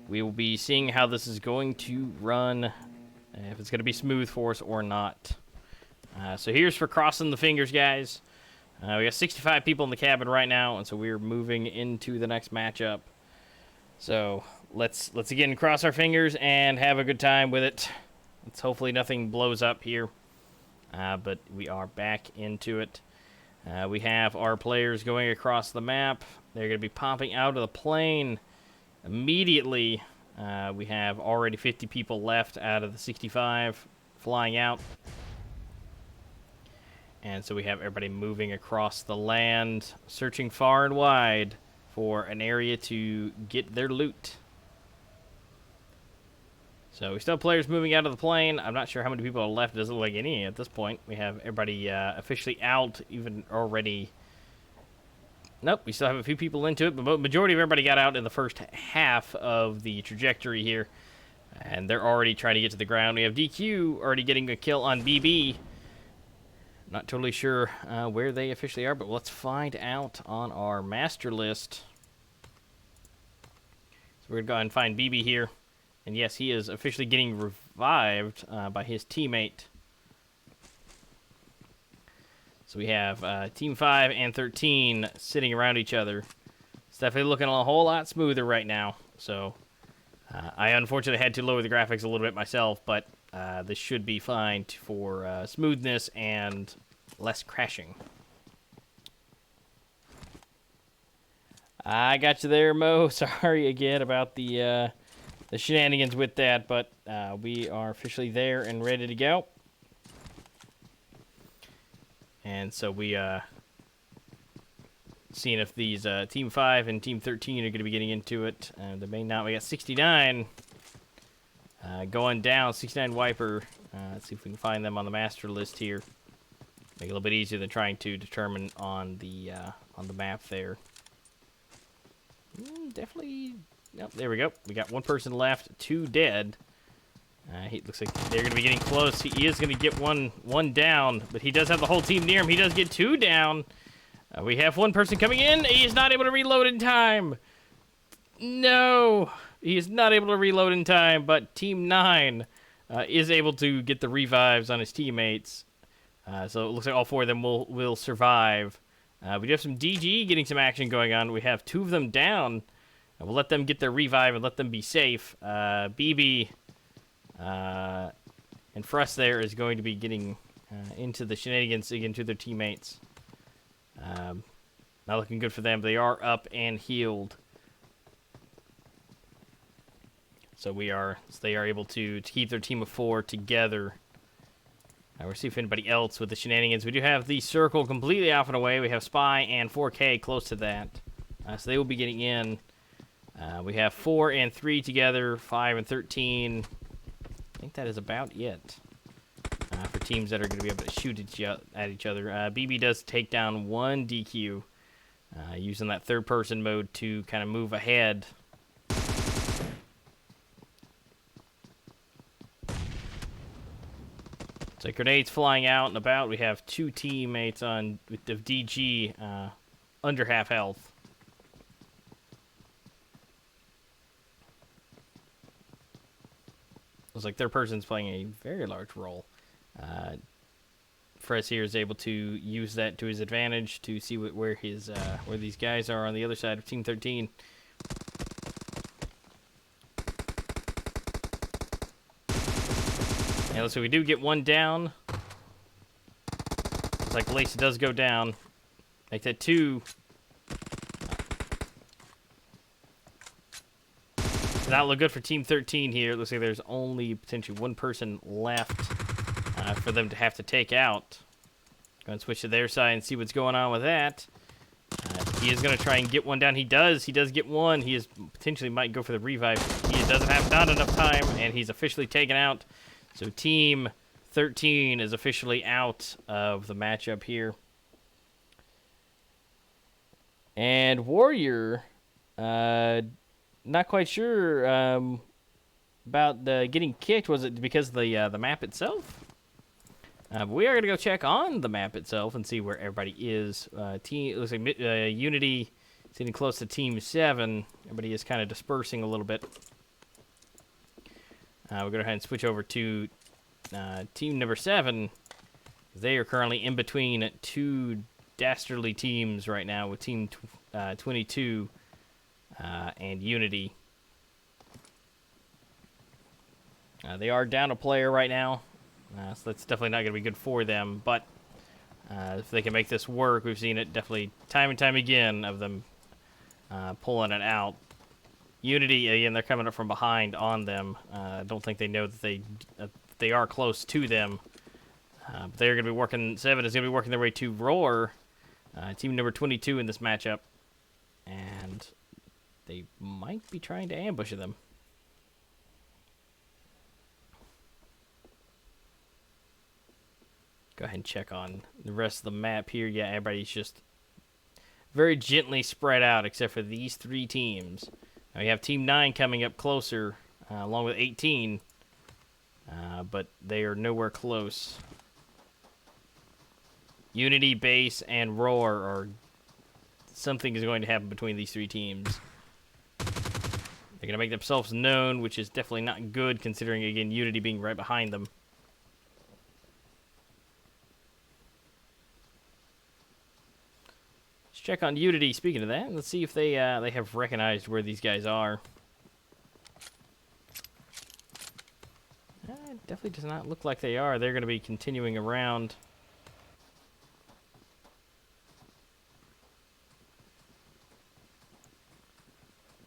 we will be seeing how this is going to run, if it's going to be smooth for us or not. So here's for crossing the fingers, guys. We got 65 people in the cabin right now, and so we're moving into the next matchup. So let's again cross our fingers and have a good time with it. Let's hopefully nothing blows up here. But we are back into it. We have our players going across the map. They're going to be popping out of the plane immediately. We have already 50 people left out of the 65 flying out. And so we have everybody moving across the land, searching far and wide for an area to get their loot. So we still have players moving out of the plane. I'm not sure how many people are left. It doesn't look like any at this point. We have everybody officially out, even already. Nope, we still have a few people into it, but the majority of everybody got out in the first half of the trajectory here. And they're already trying to get to the ground. We have DEQUE already getting a kill on BB. Not totally sure where they officially are, but let's find out on our master list. So we're going to go ahead and find BB here. And yes, he is officially getting revived by his teammate. So we have Team 5 and 13 sitting around each other. It's definitely looking a whole lot smoother right now. So I unfortunately had to lower the graphics a little bit myself, but this should be fine for smoothness and less crashing. I got you there, Mo. Sorry again about the shenanigans with that, but we are officially there and ready to go. And so we seeing if these Team 5 and Team 13 are going to be getting into it. They may not. We got 69 going down. 69 Wiper. Let's see if we can find them on the master list here. Make it a little bit easier than trying to determine on the map there. Definitely. Nope, there we go. We got one person left, 2 dead. He looks like they're going to be getting close. He is going to get one down, but he does have the whole team near him. He does get 2 down. We have one person coming in. He is not able to reload in time. No, he is not able to reload in time, but Team 9 is able to get the revives on his teammates. So it looks like all 4 of them will survive. We do have some DG getting some action going on. We have 2 of them down. We'll let them get their revive and let them be safe. BB and Frust there is going to be getting into the shenanigans again to their teammates. Not looking good for them. They are up and healed. So they are able to keep their team of 4 together. We'll see if anybody else with the shenanigans. We do have the circle completely off and away. We have Spy and 4K close to that. So they will be getting in. We have 4 and 3 together, 5 and 13. I think that is about it for teams that are going to be able to shoot at each other. BB does take down 1 DEQUE, using that third-person mode to kind of move ahead. So grenades flying out and about. We have 2 teammates with the DG under half health. Looks like their person's playing a very large role. Frez here is able to use that to his advantage to see where these guys are on the other side of Team 13. And let's see, we do get one down. Looks like Lace does go down. Make that 2. Does not look good for Team 13 here. It looks like there's only potentially one person left for them to have to take out. Go and switch to their side and see what's going on with that. He is going to try and get one down. He does. He does get one. He is potentially might go for the revive. He doesn't have not enough time, and he's officially taken out. So Team 13 is officially out of the matchup here. And Warrior, not quite sure about getting kicked. Was it because of the map itself? But we are going to go check on the map itself and see where everybody is. It looks like Unity is getting close to Team 7. Everybody is kind of dispersing a little bit. We'll go ahead and switch over to Team number 7. They are currently in between 2 dastardly teams right now with Team 22 and Unity. They are down a player right now. So that's definitely not going to be good for them, but if they can make this work, we've seen it definitely time and time again of them pulling it out. Unity, again, they're coming up from behind on them. I don't think they know that they are close to them. But they're going to be working, 7 is going to be working their way to Roar, team number 22 in this matchup, and they might be trying to ambush them. Go ahead and check on the rest of the map here. Yeah, everybody's just very gently spread out except for these 3 teams. Now we have Team 9 coming up closer, along with 18, but they are nowhere close. Unity, Base, and Roar are... Something is going to happen between these 3 teams. They're going to make themselves known, which is definitely not good considering, again, Unity being right behind them. Check on Unity. Speaking of that, let's see if they have recognized where these guys are. It definitely does not look like they are. They're going to be continuing around.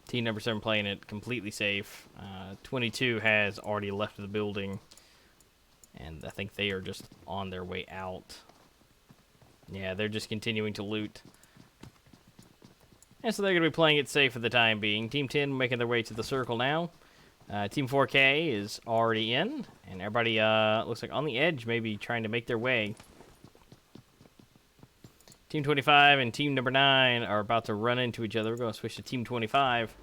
Team number 7 playing it completely safe. 22 has already left the building, and I think they are just on their way out. Yeah, they're just continuing to loot. And so they're going to be playing it safe for the time being. Team 10 making their way to the circle now. Team 4K is already in. And everybody looks like on the edge, maybe trying to make their way. Team 25 and Team number 9 are about to run into each other. We're going to switch to Team 25.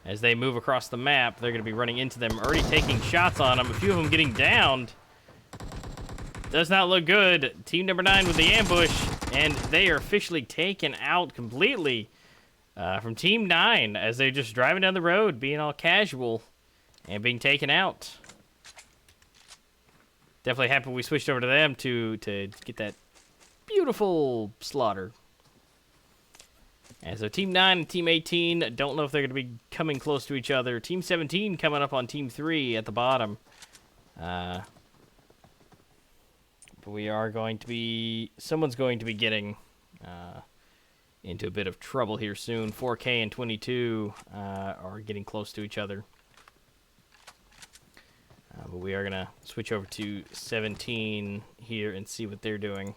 As they move across the map, they're going to be running into them. Already taking shots on them. A few of them getting downed. Does not look good. Team number 9 with the ambush. And they are officially taken out completely. From Team 9, as they're just driving down the road, being all casual, and being taken out. Definitely happy we switched over to them to get that beautiful slaughter. And so Team 9 and Team 18, don't know if they're going to be coming close to each other. Team 17 coming up on Team 3 at the bottom. But we are going to be... Someone's going to be getting... into a bit of trouble here soon. 4K and 22 are getting close to each other. But we are going to switch over to 17 here and see what they're doing.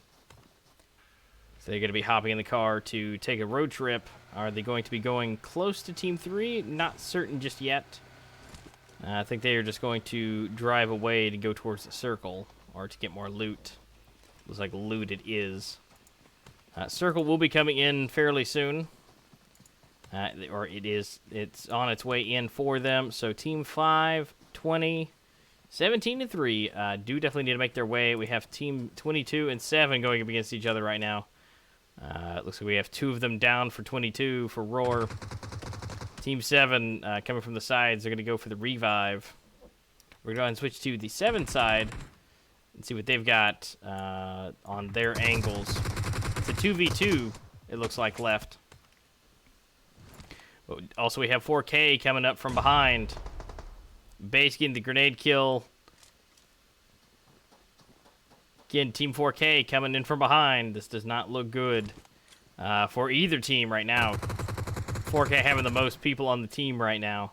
So they're going to be hopping in the car to take a road trip. Are they going to be going close to Team 3? Not certain just yet. I think they are just going to drive away to go towards the circle or to get more loot. Looks like loot it is. Circle will be coming in fairly soon. It's on its way in for them. So Team 5, 20, 17 and 3 do definitely need to make their way. We have Team 22 and 7 going up against each other right now. It looks like we have 2 of them down for 22 for Roar. Team 7 coming from the sides. They're going to go for the revive. We're going to go ahead and switch to the 7 side and see what they've got on their angles. It's a 2v2, it looks like, left. But also, we have 4K coming up from behind. Base getting the grenade kill. Again, Team 4K coming in from behind. This does not look good for either team right now. 4K having the most people on the team right now.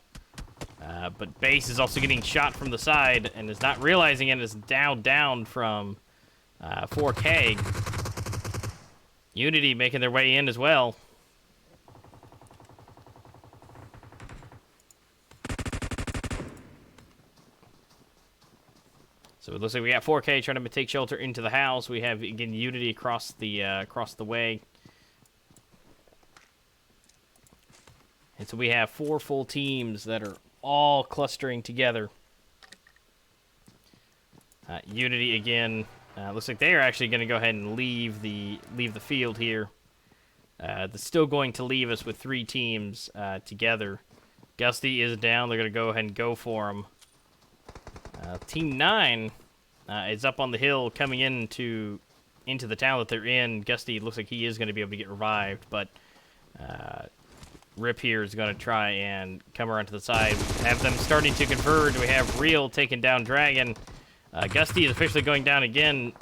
But Base is also getting shot from the side and is not realizing it. Is down from 4K. Unity making their way in as well. So it looks like we got 4K trying to take shelter into the house. We have, again, Unity across the way. And so we have 4 full teams that are all clustering together. Unity, again, looks like they are actually going to go ahead and leave the field here. They're still going to leave us with 3 teams together. Gusty is down. They're going to go ahead and go for him. Team 9 is up on the hill coming into the town that they're in. Gusty looks like he is going to be able to get revived, but Rip here is going to try and come around to the side. We have them starting to converge. We have Real taking down Dragon. Gusty is officially going down again.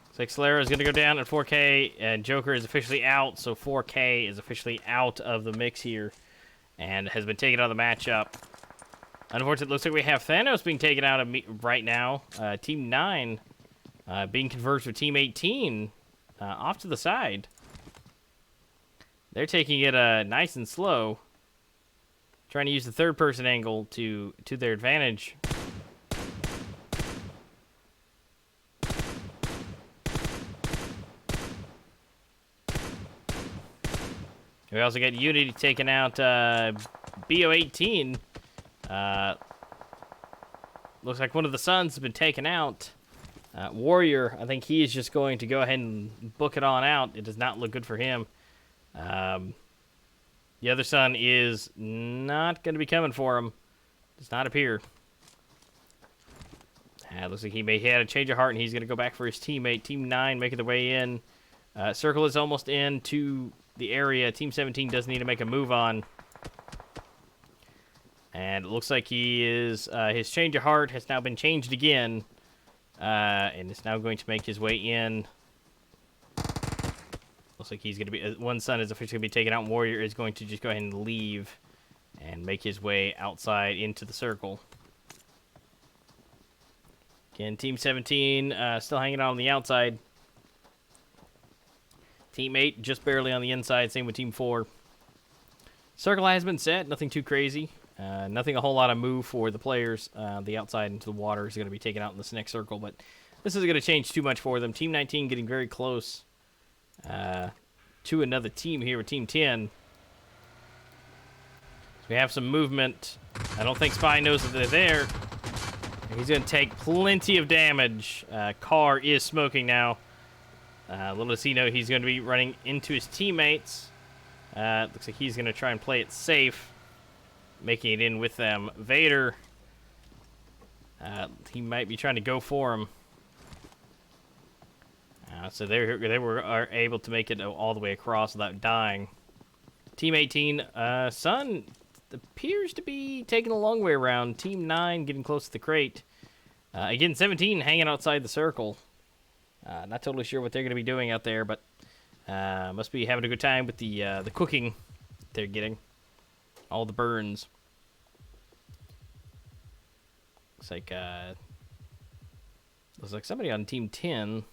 Looks like Solera is going to go down at 4K, and Joker is officially out, so 4K is officially out of the mix here and has been taken out of the matchup. Unfortunately, it looks like we have Thanos being taken out of right now. Team 9 being converged with Team 18 off to the side. They're taking it nice and slow, trying to use the third-person angle to their advantage. We also got Unity taking out FBØ 18. Looks like one of the Suns has been taken out. Warrior, I think he is just going to go ahead and book it on out. It does not look good for him. The other Sun is not going to be coming for him. Does not appear. Looks like he had a change of heart, and he's going to go back for his teammate. Team 9 making their way in. Circle is almost into the area. Team 17 does need to make a move on. And it looks like he is, his change of heart has now been changed again. And is now going to make his way in. Looks like he's going to be, one Sun is officially going to be taken out. Warrior is going to just go ahead and leave and make his way outside into the circle. Again, Team 17 still hanging out on the outside. Team 8 just barely on the inside. Same with Team 4. Circle has been set. Nothing too crazy. Nothing a whole lot of move for the players. The outside into the water is going to be taken out in this next circle, but this isn't going to change too much for them. Team 19 getting very close to another team here with Team 10. So we have some movement. I don't think Spy knows that they're there. He's going to take plenty of damage. Car is smoking now. Little does he know he's going to be running into his teammates. Looks like he's going to try and play it safe, making it in with them. Vader, he might be trying to go for him. So they were able to make it all the way across without dying. Team 18, Sun appears to be taking a long way around. Team 9 getting close to the crate. Again, 17 hanging outside the circle. Not totally sure what they're going to be doing out there, but must be having a good time with the cooking they're getting. All the burns. Looks like somebody on Team 10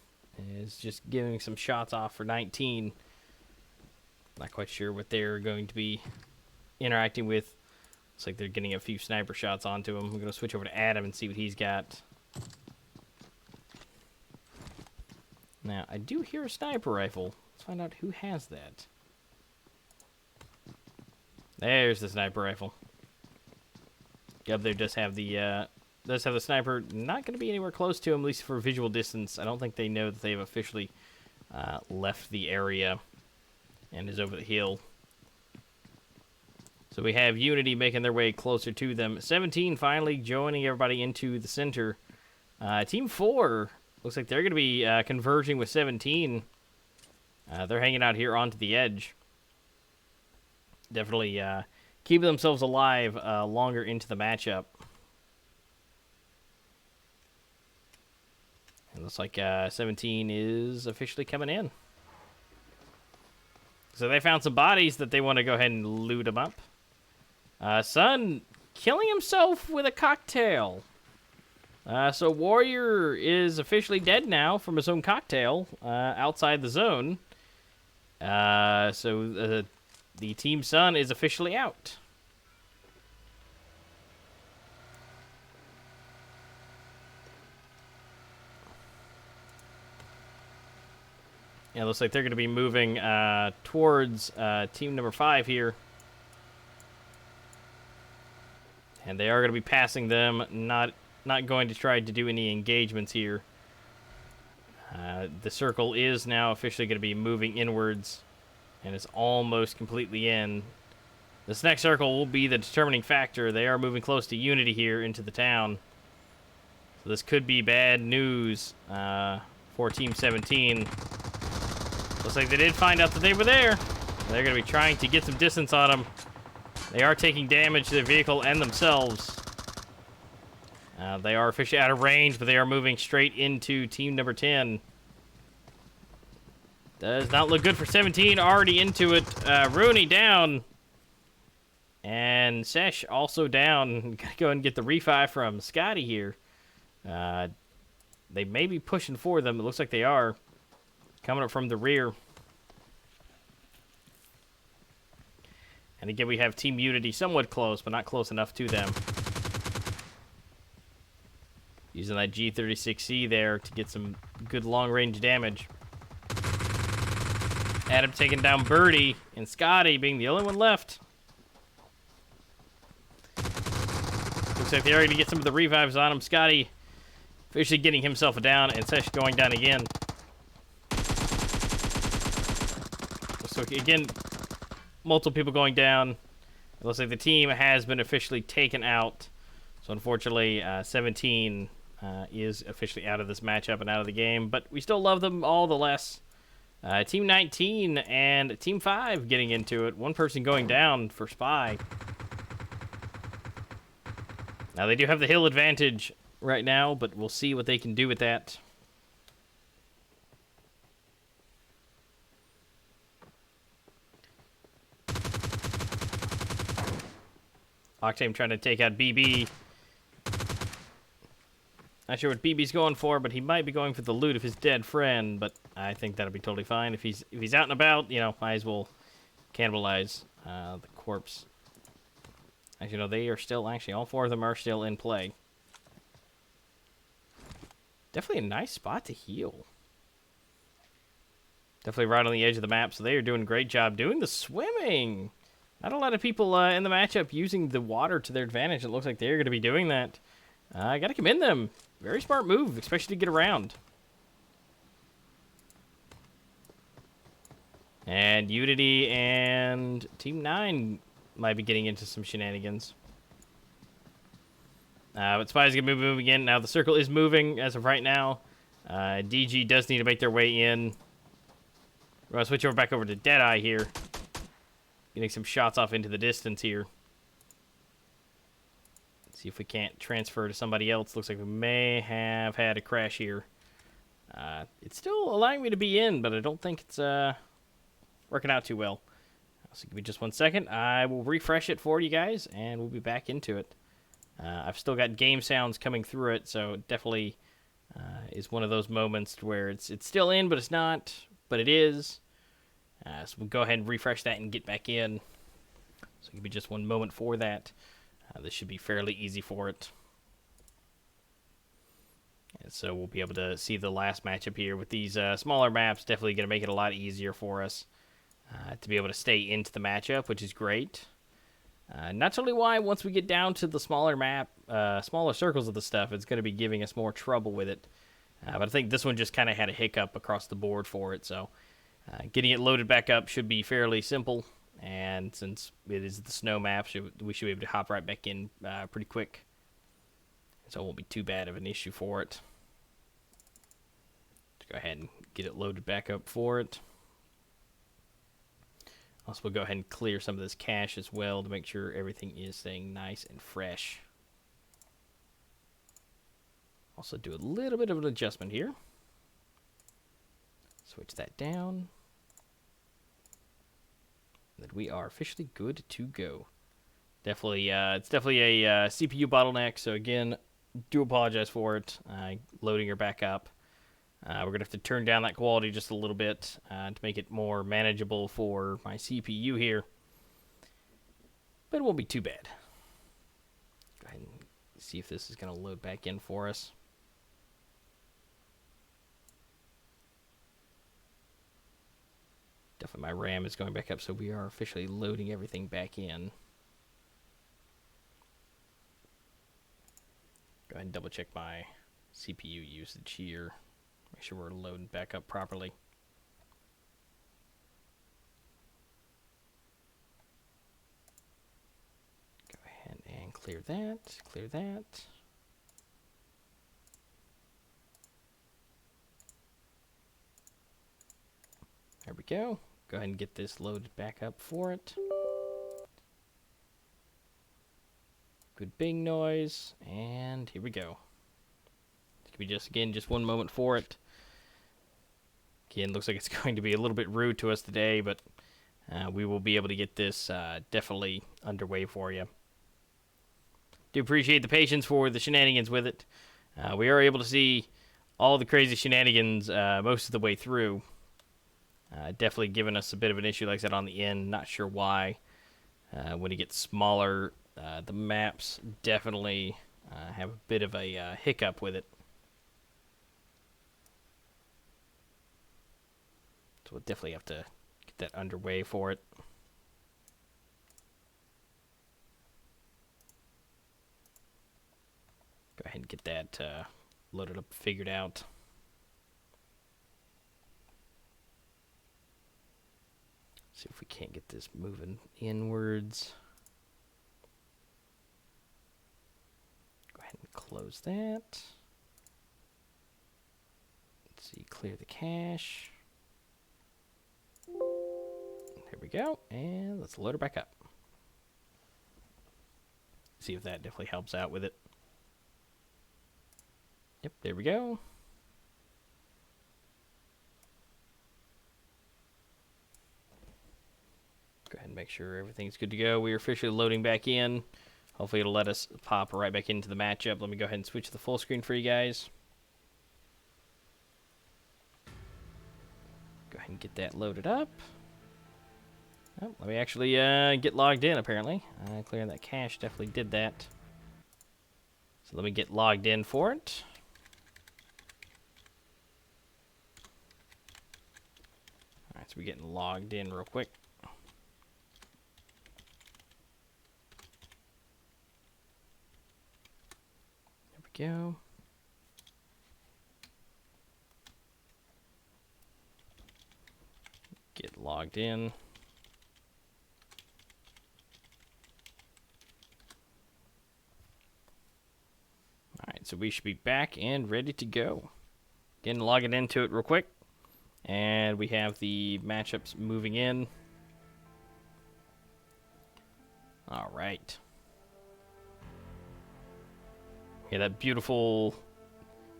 is just giving some shots off for 19. Not quite sure what they're going to be interacting with. Looks like they're getting a few sniper shots onto him. We're going to switch over to Adam and see what he's got. Now, I do hear a sniper rifle. Let's find out who has that. There's the sniper rifle. Gov there does have the sniper. Not going to be anywhere close to him, at least for visual distance. I don't think they know that they've officially left the area and is over the hill. So we have Unity making their way closer to them. 17 finally joining everybody into the center. Team 4 looks like they're going to be converging with 17. They're hanging out here onto the edge. Definitely keeping themselves alive longer into the matchup. It looks like 17 is officially coming in. So they found some bodies that they want to go ahead and loot them up. Sun killing himself with a cocktail. So Warrior is officially dead now from his own cocktail outside the zone. So the Team Sun is officially out. Yeah, it looks like they're going to be moving towards team number 5 here. And they are going to be passing them, not going to try to do any engagements here. The circle is now officially going to be moving inwards, and it's almost completely in. This next circle will be the determining factor. They are moving close to Unity here into the town. So this could be bad news for Team 17. Looks like they did find out that they were there. They're going to be trying to get some distance on them. They are taking damage to their vehicle and themselves. They are officially out of range, but they are moving straight into team number 10. Does not look good for 17. Already into it. Rooney down. And Sesh also down. Gotta go and get the refi from Scotty here. They may be pushing for them. It looks like they are. Coming up from the rear. And again, we have Team Unity somewhat close, but not close enough to them. Using that G36C there to get some good long-range damage. Adam taking down Birdie, and Scotty being the only one left. Looks like they're going to get some of the revives on him. Scotty officially getting himself down, and Sesh going down again. So again, multiple people going down. It looks like the team has been officially taken out. So unfortunately, 17 is officially out of this matchup and out of the game. But we still love them all the less. Team 19 and Team 5 getting into it. One person going down for Spy. Now they do have the hill advantage right now, but we'll see what they can do with that. Octane trying to take out BB. Not sure what BB's going for, but he might be going for the loot of his dead friend, but I think that'll be totally fine. If he's out and about, you know, might as well cannibalize the corpse. As you know, they are still, actually, all 4 of them are still in play. Definitely a nice spot to heal. Definitely right on the edge of the map, so they are doing a great job doing the swimming. Not a lot of people in the matchup using the water to their advantage. It looks like they're going to be doing that. I got to commend them. Very smart move, especially to get around. And Unity and Team 9 might be getting into some shenanigans. But Spy's going to move again. Now the circle is moving as of right now. DG does need to make their way in. We're going to switch back over to Deadeye here. Getting some shots off into the distance here. See if we can't transfer to somebody else. Looks like we may have had a crash here. It's still allowing me to be in, but I don't think it's working out too well. So give me just 1 second. I will refresh it for you guys, and we'll be back into it. I've still got game sounds coming through it, so it definitely is one of those moments where it's still in, but it's not, but it is. So we'll go ahead and refresh that and get back in. So give me just 1 moment for that. This should be fairly easy for it. And so we'll be able to see the last matchup here with these smaller maps. Definitely going to make it a lot easier for us to be able to stay into the matchup, which is great. Not totally why once we get down to the smaller map, smaller circles of the stuff, it's going to be giving us more trouble with it. But I think this one just kind of had a hiccup across the board for it. So getting it loaded back up should be fairly simple. And since it is the snow map, we should be able to hop right back in pretty quick. So it won't be too bad of an issue for it. Let's go ahead and get it loaded back up for it. Also, we'll go ahead and clear some of this cache as well to make sure everything is staying nice and fresh. Also do a little bit of an adjustment here. Switch that down. Then we are officially good to go. Definitely, it's definitely a CPU bottleneck. So again, do apologize for it. Loading her back up. We're gonna have to turn down that quality just a little bit to make it more manageable for my CPU here. But it won't be too bad. Go ahead and see if this is gonna load back in for us. Definitely my RAM is going back up, so we are officially loading everything back in. Go ahead and double check my CPU usage here. Make sure we're loading back up properly. Go ahead and clear that, clear that. There we go. Go ahead and get this loaded back up for it. Good bing noise, and here we go. Give me just one moment for it. Again, looks like it's going to be a little bit rude to us today, but we will be able to get this definitely underway for you. Do appreciate the patience for the shenanigans with it. We are able to see all the crazy shenanigans most of the way through. Definitely giving us a bit of an issue, like I said, on the end. Not sure why. When it gets smaller, the maps definitely have a bit of a hiccup with it. So we'll definitely have to get that underway for it. Go ahead and get that loaded up, figured out. See if we can't get this moving inwards. Go ahead and close that. Let's see, clear the cache. There we go, and let's load her back up. See if that definitely helps out with it. Yep, there we go. Go ahead and make sure everything's good to go. We're officially loading back in. Hopefully it'll let us pop right back into the matchup. Let me go ahead and switch to the full screen for you guys. Go ahead and get that loaded up. Oh, let me actually get logged in, apparently. Clearing that cache definitely did that. So let me get logged in for it. Alright, so we're getting logged in real quick. Go. Get logged in. Alright, so we should be back and ready to go. Again, logging into it real quick. And we have the matchups moving in. Alright. Yeah, that beautiful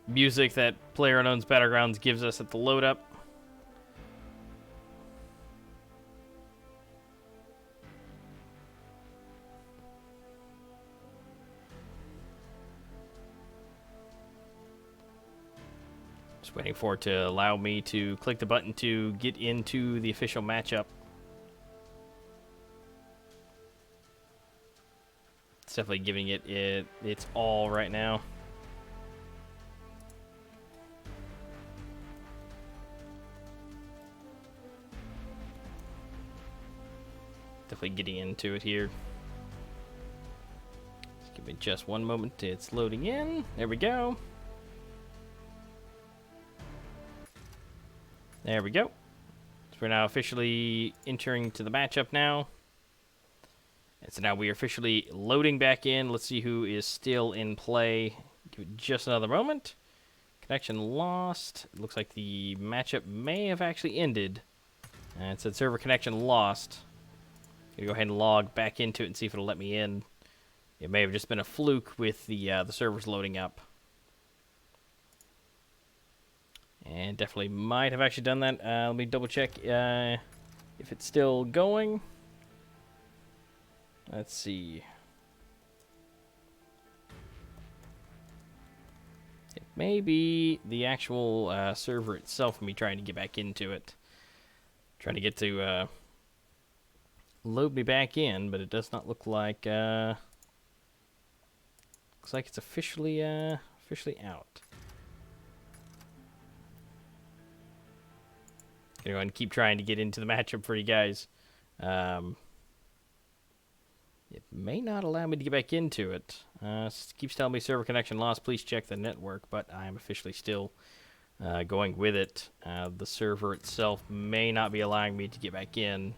music that PlayerUnknown's Battlegrounds gives us at the load up. Just waiting for it to allow me to click the button to get into the official matchup. It's definitely giving it its all right now. Definitely getting into it here. Just give me just one moment. It's loading in. There we go. There we go. So we're now officially entering to the matchup now. And so now we are officially loading back in. Let's see who is still in play. Give it just another moment. Connection lost. It looks like the matchup may have actually ended. And it said server connection lost. I'm gonna go ahead and log back into it and see if it'll let me in. It may have just been a fluke with the servers loading up. And definitely might have actually done that. Let me double check if it's still going. Let's see. It may be the actual server itself, me trying to get back into it. Trying to get to load me back in, but it does not look like looks like it's officially out. Gonna go ahead and keep trying to get into the matchup for you guys. It may not allow me to get back into it. It keeps telling me server connection lost. Please check the network, but I am officially still going with it. The server itself may not be allowing me to get back in.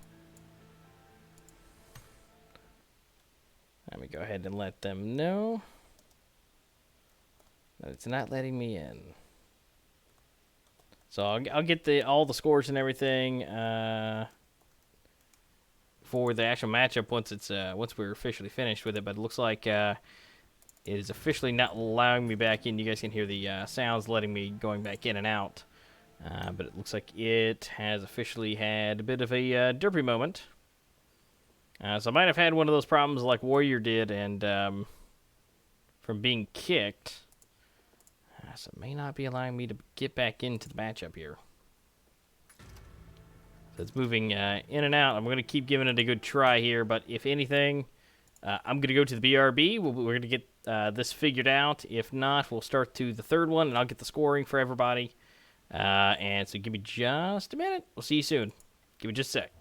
Let me go ahead and let them know that it's not letting me in. So I'll get all the scores and everything for the actual matchup once we're officially finished with it. But it looks like it is officially not allowing me back in. You guys can hear the sounds letting me going back in and out. But it looks like it has officially had a bit of a derpy moment. So I might have had one of those problems like Warrior did, and from being kicked. So it may not be allowing me to get back into the matchup here. So it's moving in and out. I'm going to keep giving it a good try here, but if anything, I'm going to go to the BRB. We're going to get this figured out. If not, we'll start to the third one, and I'll get the scoring for everybody. And so give me just a minute. We'll see you soon. Give me just a sec.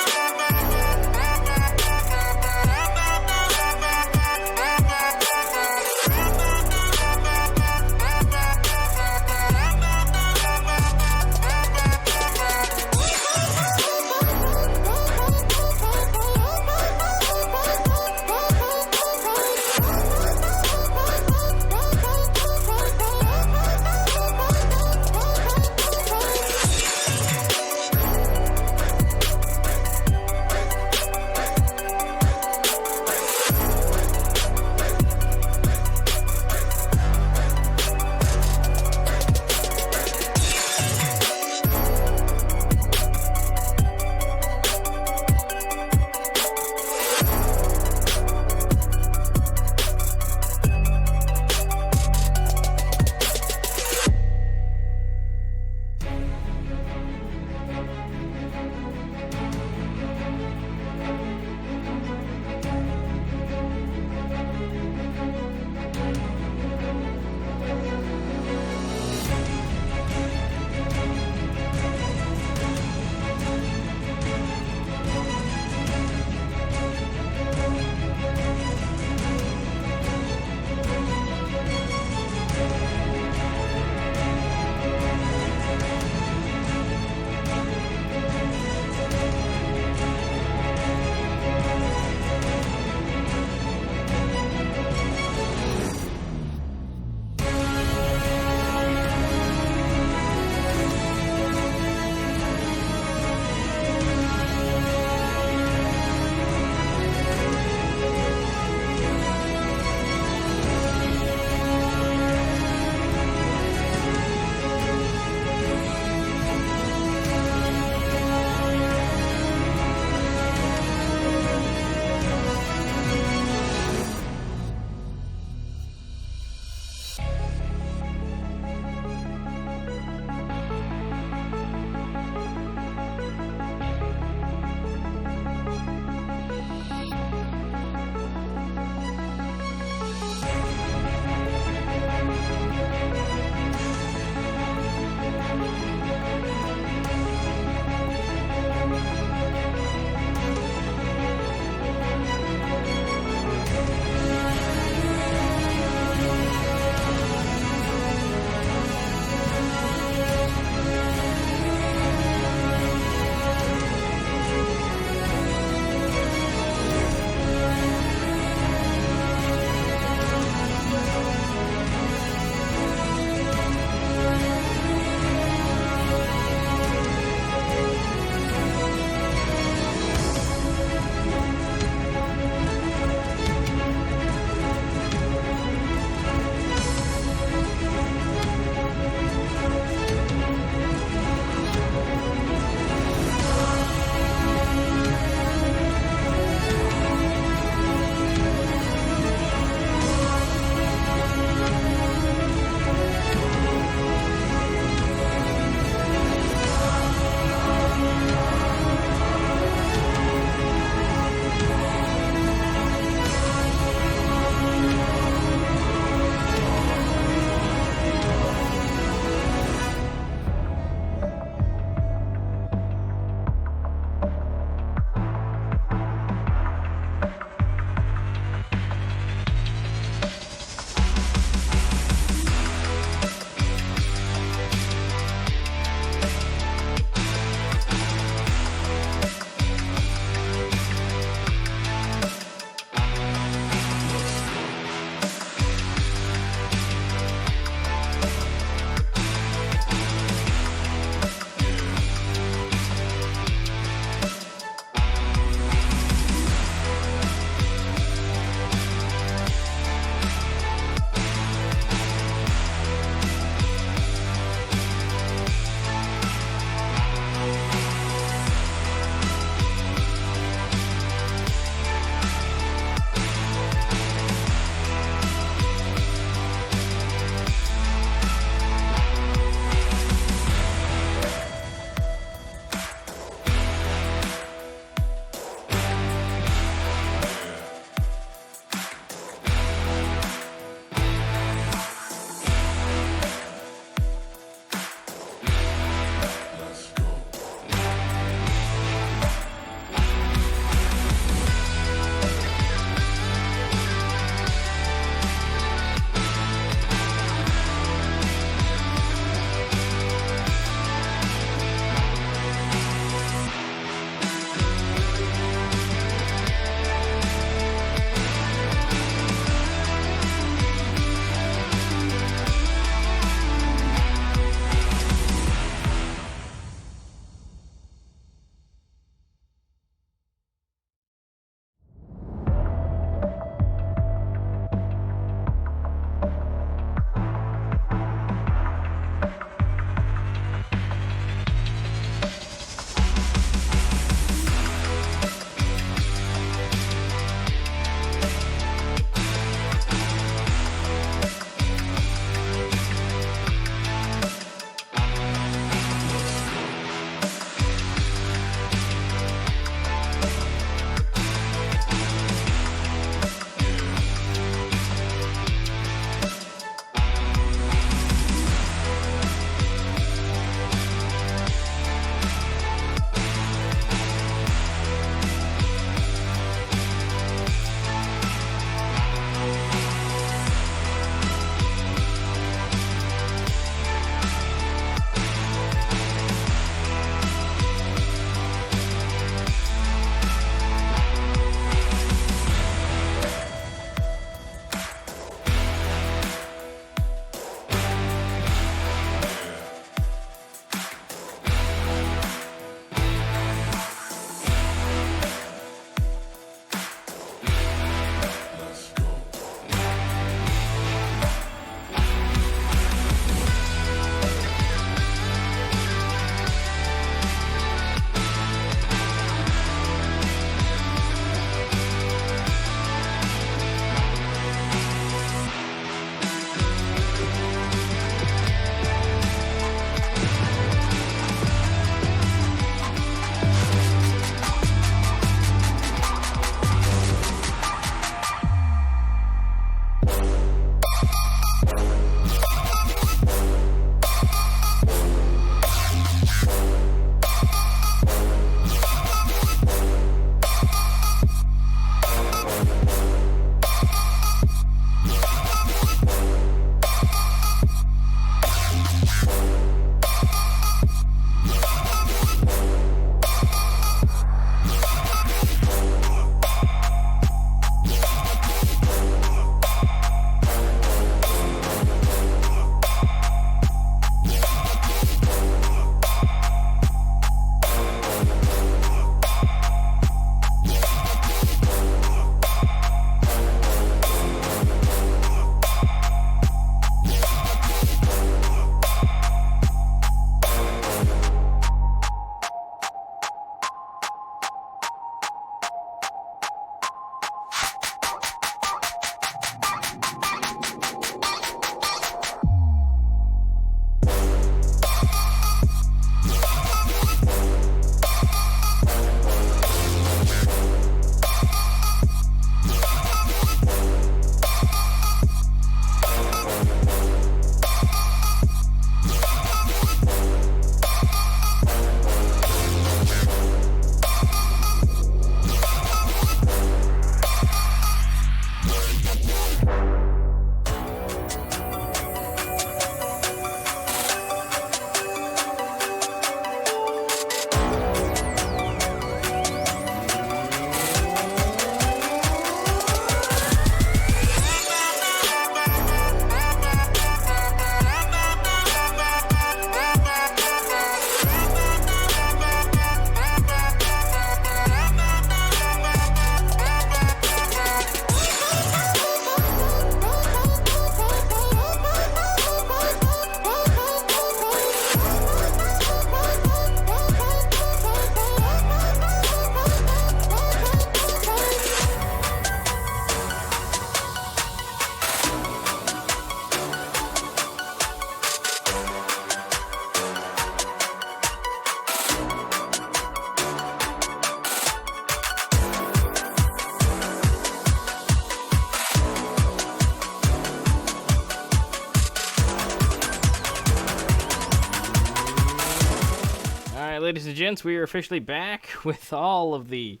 ladies and gents, we are officially back with all of the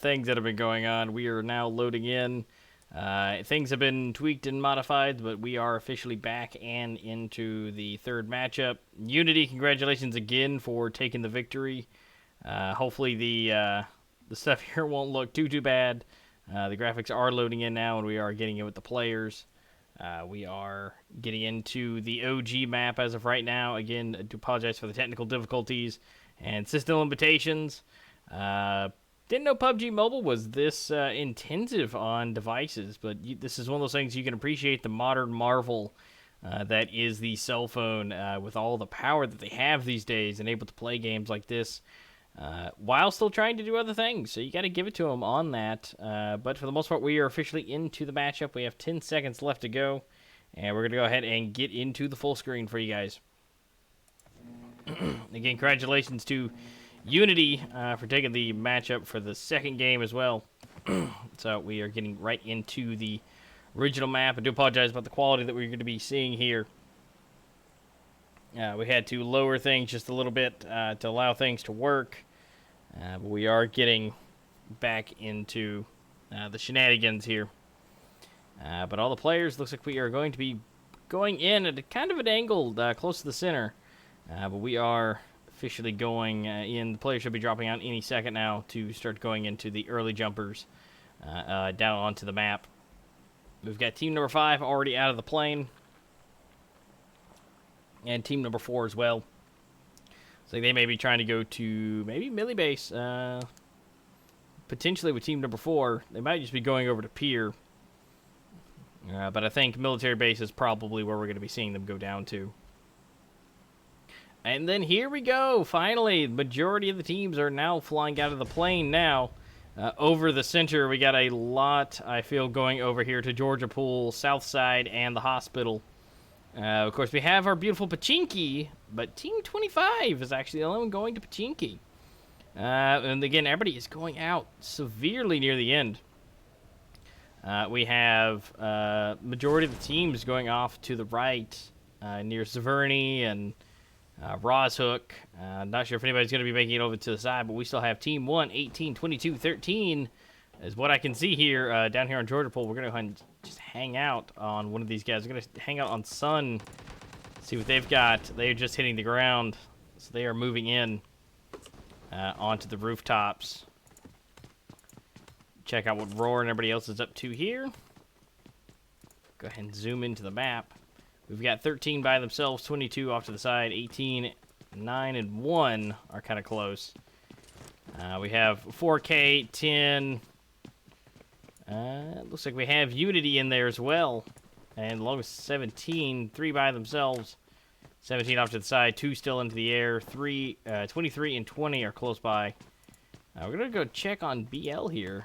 things that have been going on. We are now loading in. Things have been tweaked and modified, but we are officially back and into the third matchup. Unity, congratulations again for taking the victory. Hopefully the stuff here won't look too bad. The graphics are loading in now, and we are getting in with the players. We are getting into the OG map as of right now. Again, I do apologize for the technical difficulties and system limitations. Didn't know PUBG Mobile was this intensive on devices, but this is one of those things you can appreciate the modern marvel that is the cell phone with all the power that they have these days and able to play games like this while still trying to do other things. So you got to give it to them on that. But for the most part, we are officially into the matchup. We have 10 seconds left to go, and we're going to go ahead and get into the full screen for you guys. Again, congratulations to Unity for taking the matchup for the second game as well. So we are getting right into the original map. I do apologize about the quality that we're going to be seeing here. We had to lower things just a little bit to allow things to work. But we are getting back into the shenanigans here. But all the players, looks like we are going to be going in at kind of an angle close to the center. But we are officially going in. The players should be dropping out any second now to start going into the early jumpers down onto the map. We've got team number 5 already out of the plane. And team number 4 as well. So they may be trying to go to maybe Millie Base. Potentially with team number 4. They might just be going over to Pier. But I think military base is probably where we're going to be seeing them go down to. And then here we go. Finally, the majority of the teams are now flying out of the plane now. Over the center, we got a lot, I feel, going over here to Georgia Pool, Southside, and the hospital. Of course, we have our beautiful Pachinki, but Team 25 is actually the only one going to Pachinki. And again, everybody is going out severely near the end. We have majority of the teams going off to the right near Zaverny and Roshook. Not sure if anybody's going to be making it over to the side, but we still have Team 1, 18, 22, 13 is what I can see here down here on Georgia Pool. We're going to go ahead and just hang out on one of these guys. We're going to hang out on Sun, see what they've got. They're just hitting the ground, so they are moving in onto the rooftops. Check out what Roar and everybody else is up to here. Go ahead and zoom into the map. We've got 13 by themselves, 22 off to the side, 18, 9, and 1 are kind of close. We have 4K, 10. Looks like we have Unity in there as well. And along with 17, 3 by themselves. 17 off to the side, 2 still into the air. 23 and 20 are close by. We're going to go check on BL here.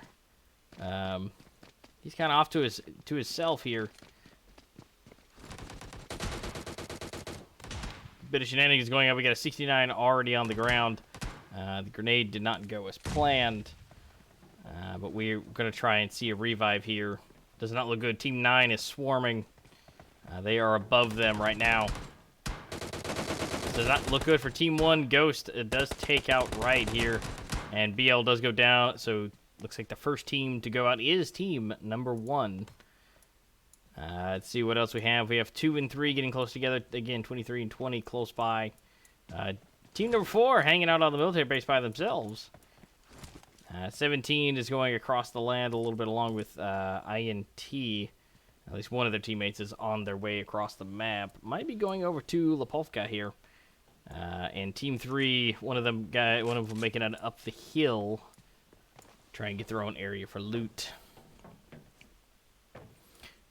He's kind of off to himself here. Bit of shenanigans going on. We got a 69 already on the ground. The grenade did not go as planned. But we're going to try and see a revive here. Does not look good. Team 9 is swarming. They are above them right now. Does not look good for Team 1. Ghost does take out right here. And BL does go down. So looks like the first team to go out is team number 1. Let's see what else we have. We have 2 and 3 getting close together. Again, 23 and 20 close by. Team number 4 hanging out on the military base by themselves. 17 is going across the land a little bit along with INT. At least one of their teammates is on their way across the map. Might be going over to Lepovka here. And Team 3, one of them making it up the hill. Try and get their own area for loot.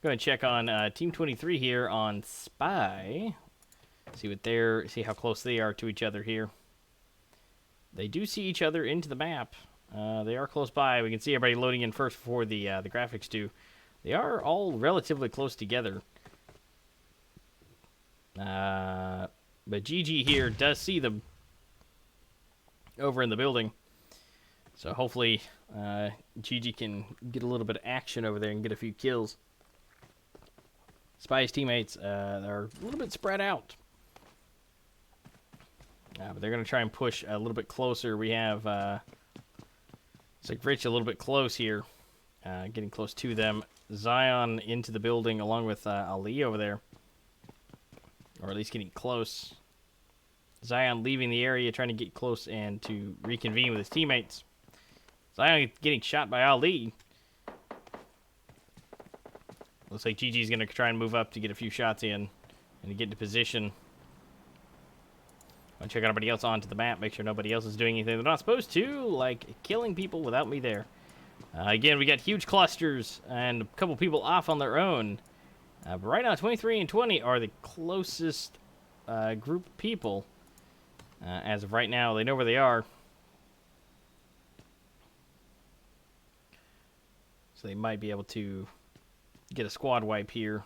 Go ahead and check on Team 23 here on Spy. See how close they are to each other here. They do see each other into the map. They are close by. We can see everybody loading in first before the graphics do. They are all relatively close together. But GG here does see them over in the building. So hopefully GG can get a little bit of action over there and get a few kills. Spy's teammates are a little bit spread out. But they're going to try and push a little bit closer. We have, it's like Rich a little bit close here. Getting close to them. Zion into the building along with Ali over there. Or at least getting close. Zion leaving the area, trying to get close and to reconvene with his teammates. Zion getting shot by Ali. Looks like GG's going to try and move up to get a few shots in and to get into position. I'll check everybody else onto the map, make sure nobody else is doing anything they're not supposed to, like killing people without me there. Again, we got huge clusters and a couple people off on their own. But right now, 23 and 20 are the closest group of people. As of right now, they know where they are. So they might be able to get a squad wipe here.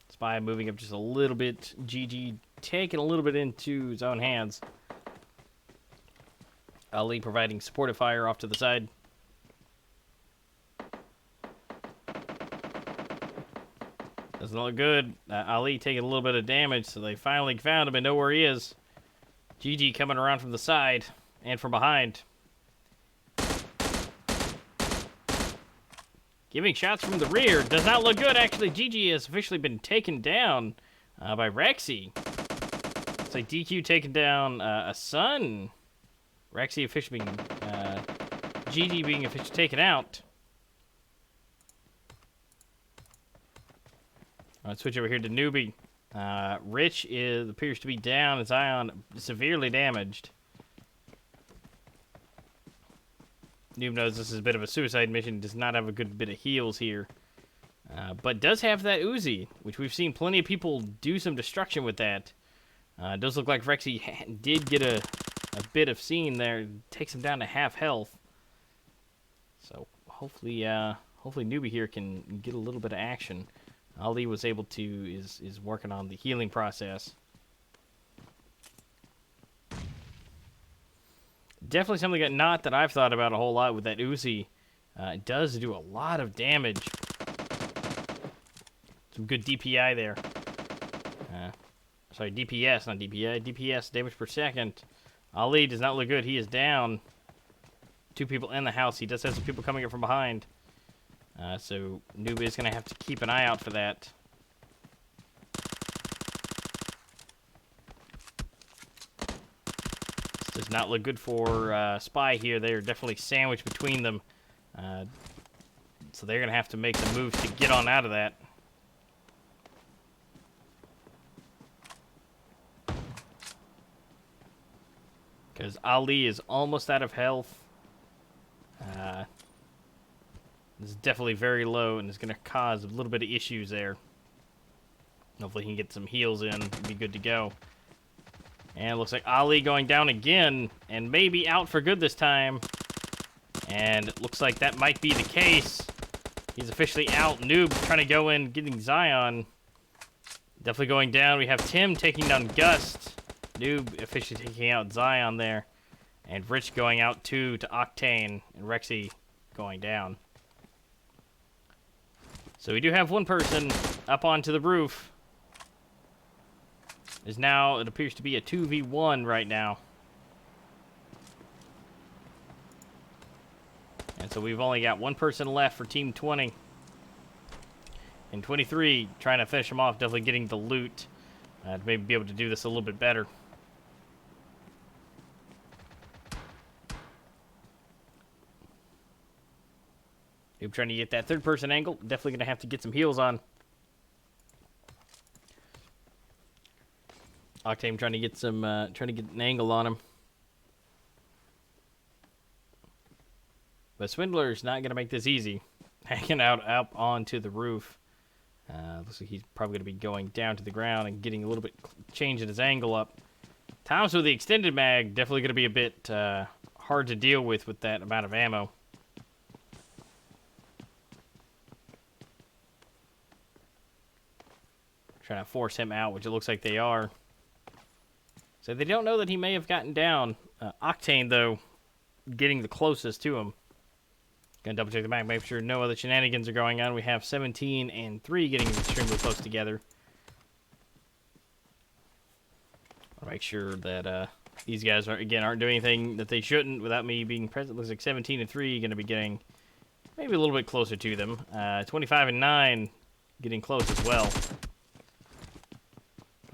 Spy moving up just a little bit. GG taking a little bit into his own hands. Ali providing supportive fire off to the side. Doesn't look good. Ali taking a little bit of damage, so they finally found him and know where he is. GG coming around from the side and from behind. Giving shots from the rear. Does not look good, actually. GG has officially been taken down by Rexy. It's like DEQUE taking down a Sun. Rexy officially being... GG being officially taken out. Let's switch over here to Newbie. Rich appears to be down, and Zion severely damaged. Noob knows this is a bit of a suicide mission, does not have a good bit of heals here. But does have that Uzi, which we've seen plenty of people do some destruction with that. It does look like Rexy did get a bit of scene there. Takes him down to half health. So hopefully Newbie here can get a little bit of action. Ali was able to, is working on the healing process. Definitely something that I've thought about a whole lot with that Uzi. It does do a lot of damage. Some good DPI there. Sorry, DPS, not DPI. DPS, damage per second. Ali does not look good. He is down. 2 people in the house. He does have some people coming up from behind. So Noob is going to have to keep an eye out for that. This does not look good for Spy here. They are definitely sandwiched between them. So they're going to have to make some moves to get on out of that. Because Ali is almost out of health. This is definitely very low and is going to cause a little bit of issues there. Hopefully he can get some heals in and be good to go. And it looks like Ali going down again and maybe out for good this time. And it looks like that might be the case. He's officially out. Noob trying to go in, getting Zion. Definitely going down. We have Tim taking down Gust. Noob officially taking out Zion there. And Rich going out too to Octane. And Rexy going down. So we do have one person up onto the roof. Is now, it appears to be a 2v1 right now. And so we've only got one person left for Team 20. And 23, trying to finish him off, definitely getting the loot. To maybe be able to do this a little bit better. Noob trying to get that third person angle. Definitely going to have to get some heals on. Octane trying to get some, trying to get an angle on him. But Swindler's not going to make this easy. Hanging out up onto the roof. Looks like he's probably going to be going down to the ground and getting a little bit, changing his angle up. Times with the extended mag, definitely going to be a bit hard to deal with that amount of ammo. Trying to force him out, which it looks like they are. So they don't know that he may have gotten down. Octane, though, getting the closest to him. Gonna double check the map, make sure no other shenanigans are going on. We have 17 and 3 getting extremely close together. What am make sure that these guys aren't doing anything that they shouldn't without me being present. Looks like 17 and 3, going to be getting maybe a little bit closer to them. 25 and 9, getting close as well.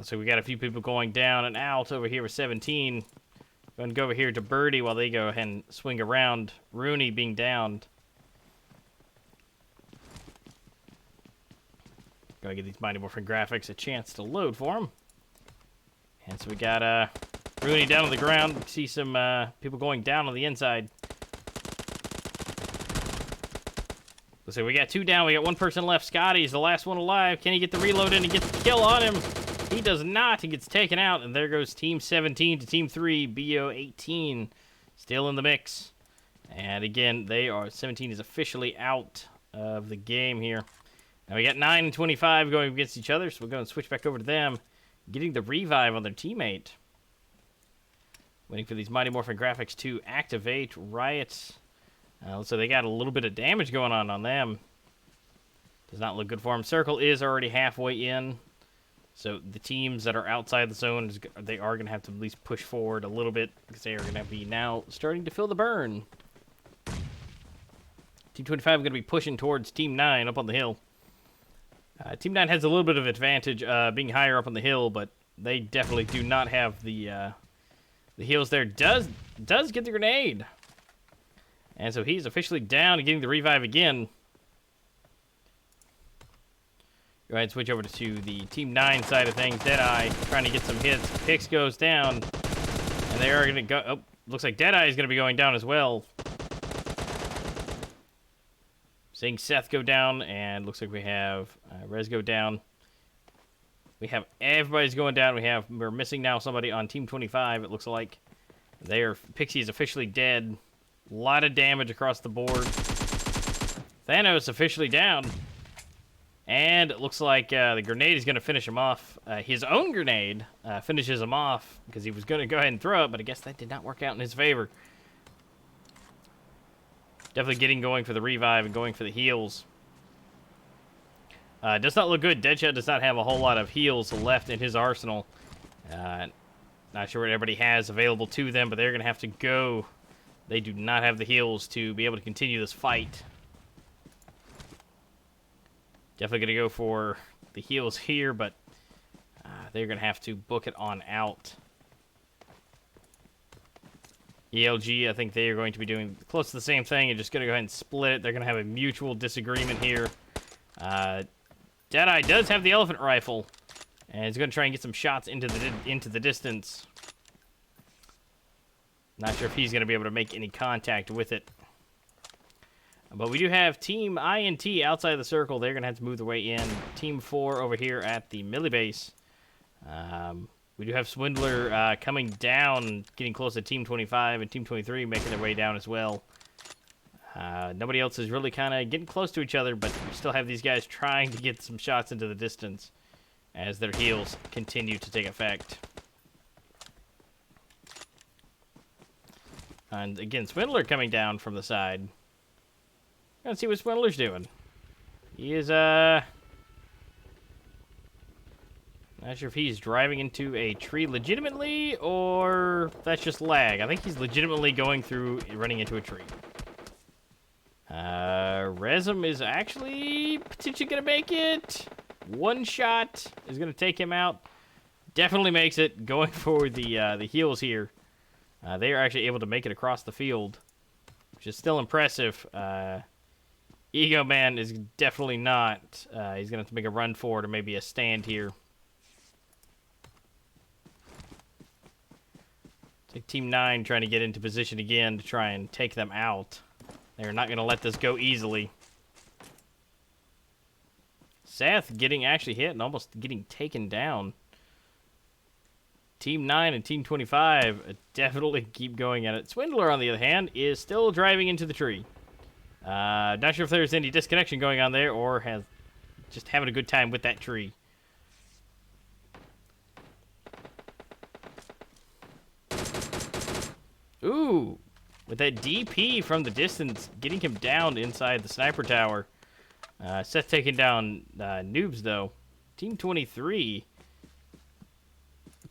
So we got a few people going down and out over here with 17. Going to go over here to Birdie while they go ahead and swing around. Rooney being downed. Gotta get these Mighty Morphin graphics a chance to load for them. And so we got Rooney down on the ground. See some people going down on the inside. Let's see, we got 2 down. We got 1 person left. Scotty's the last one alive. Can he get the reload in and get the kill on him? He does not. He gets taken out. And there goes Team 17 to Team 3. FBØ 18 still in the mix. And again, 17 is officially out of the game here. Now we got 9 and 25 going against each other. So we're going to switch back over to them. Getting the revive on their teammate. Waiting for these Mighty Morphin graphics to activate. Riot. So they got a little bit of damage going on them. Does not look good for them. Circle is already halfway in. So the teams that are outside the zone, they are going to have to at least push forward a little bit because they are going to be now starting to feel the burn. Team 25 going to be pushing towards Team 9 up on the hill. Team 9 has a little bit of advantage being higher up on the hill, but they definitely do not have the heals there. Does get the grenade. And so he's officially down and getting the revive again. Go ahead and switch over to the Team 9 side of things. Deadeye trying to get some hits. Pix goes down. And they are going to go... Oh, looks like Deadeye is going to be going down as well. Seeing Seth go down. And looks like we have Rez go down. We have everybody's going down. We're missing now somebody on Team 25, it looks like. Pixie is officially dead. A lot of damage across the board. Thanos officially down. And it looks like the grenade is going to finish him off. His own grenade finishes him off because he was going to go ahead and throw it, but I guess that did not work out in his favor. Definitely getting going for the revive and going for the heals. Does not look good. Deadshot does not have a whole lot of heals left in his arsenal. Not sure what everybody has available to them, but they're going to have to go. They do not have the heals to be able to continue this fight. Definitely going to go for the heals here, but they're going to have to book it on out. ELG, I think they are going to be doing close to the same thing and just going to go ahead and split it. They're going to have a mutual disagreement here. Deadeye does have the elephant rifle, and he's going to try and get some shots into the distance. Not sure if he's going to be able to make any contact with it. But we do have Team INT outside the circle. They're going to have to move their way in. Team 4 over here at the melee base. We do have Swindler coming down, getting close to Team 25, and Team 23 making their way down as well. Nobody else is really kind of getting close to each other, but we still have these guys trying to get some shots into the distance as their heals continue to take effect. And again, Swindler coming down from the side. Let's see what Swindler's doing. He is, not sure if he's driving into a tree legitimately, or that's just lag. I think he's legitimately running into a tree. Resum is actually potentially gonna make it. One shot is gonna take him out. Definitely makes it. Going for the heals here. They are actually able to make it across the field, which is still impressive. Ego Man is definitely not. He's gonna have to make a run for it or maybe a stand here. It's like Team 9 trying to get into position again to try and take them out. They're not going to let this go easily. Seth getting actually hit and almost getting taken down. Team 9 and Team 25 definitely keep going at it. Swindler, on the other hand, is still driving into the tree. Not sure if there's any disconnection going on there or has just having a good time with that tree. Ooh, with that DP from the distance, getting him down inside the sniper tower. Seth taking down Noobs, though. Team 23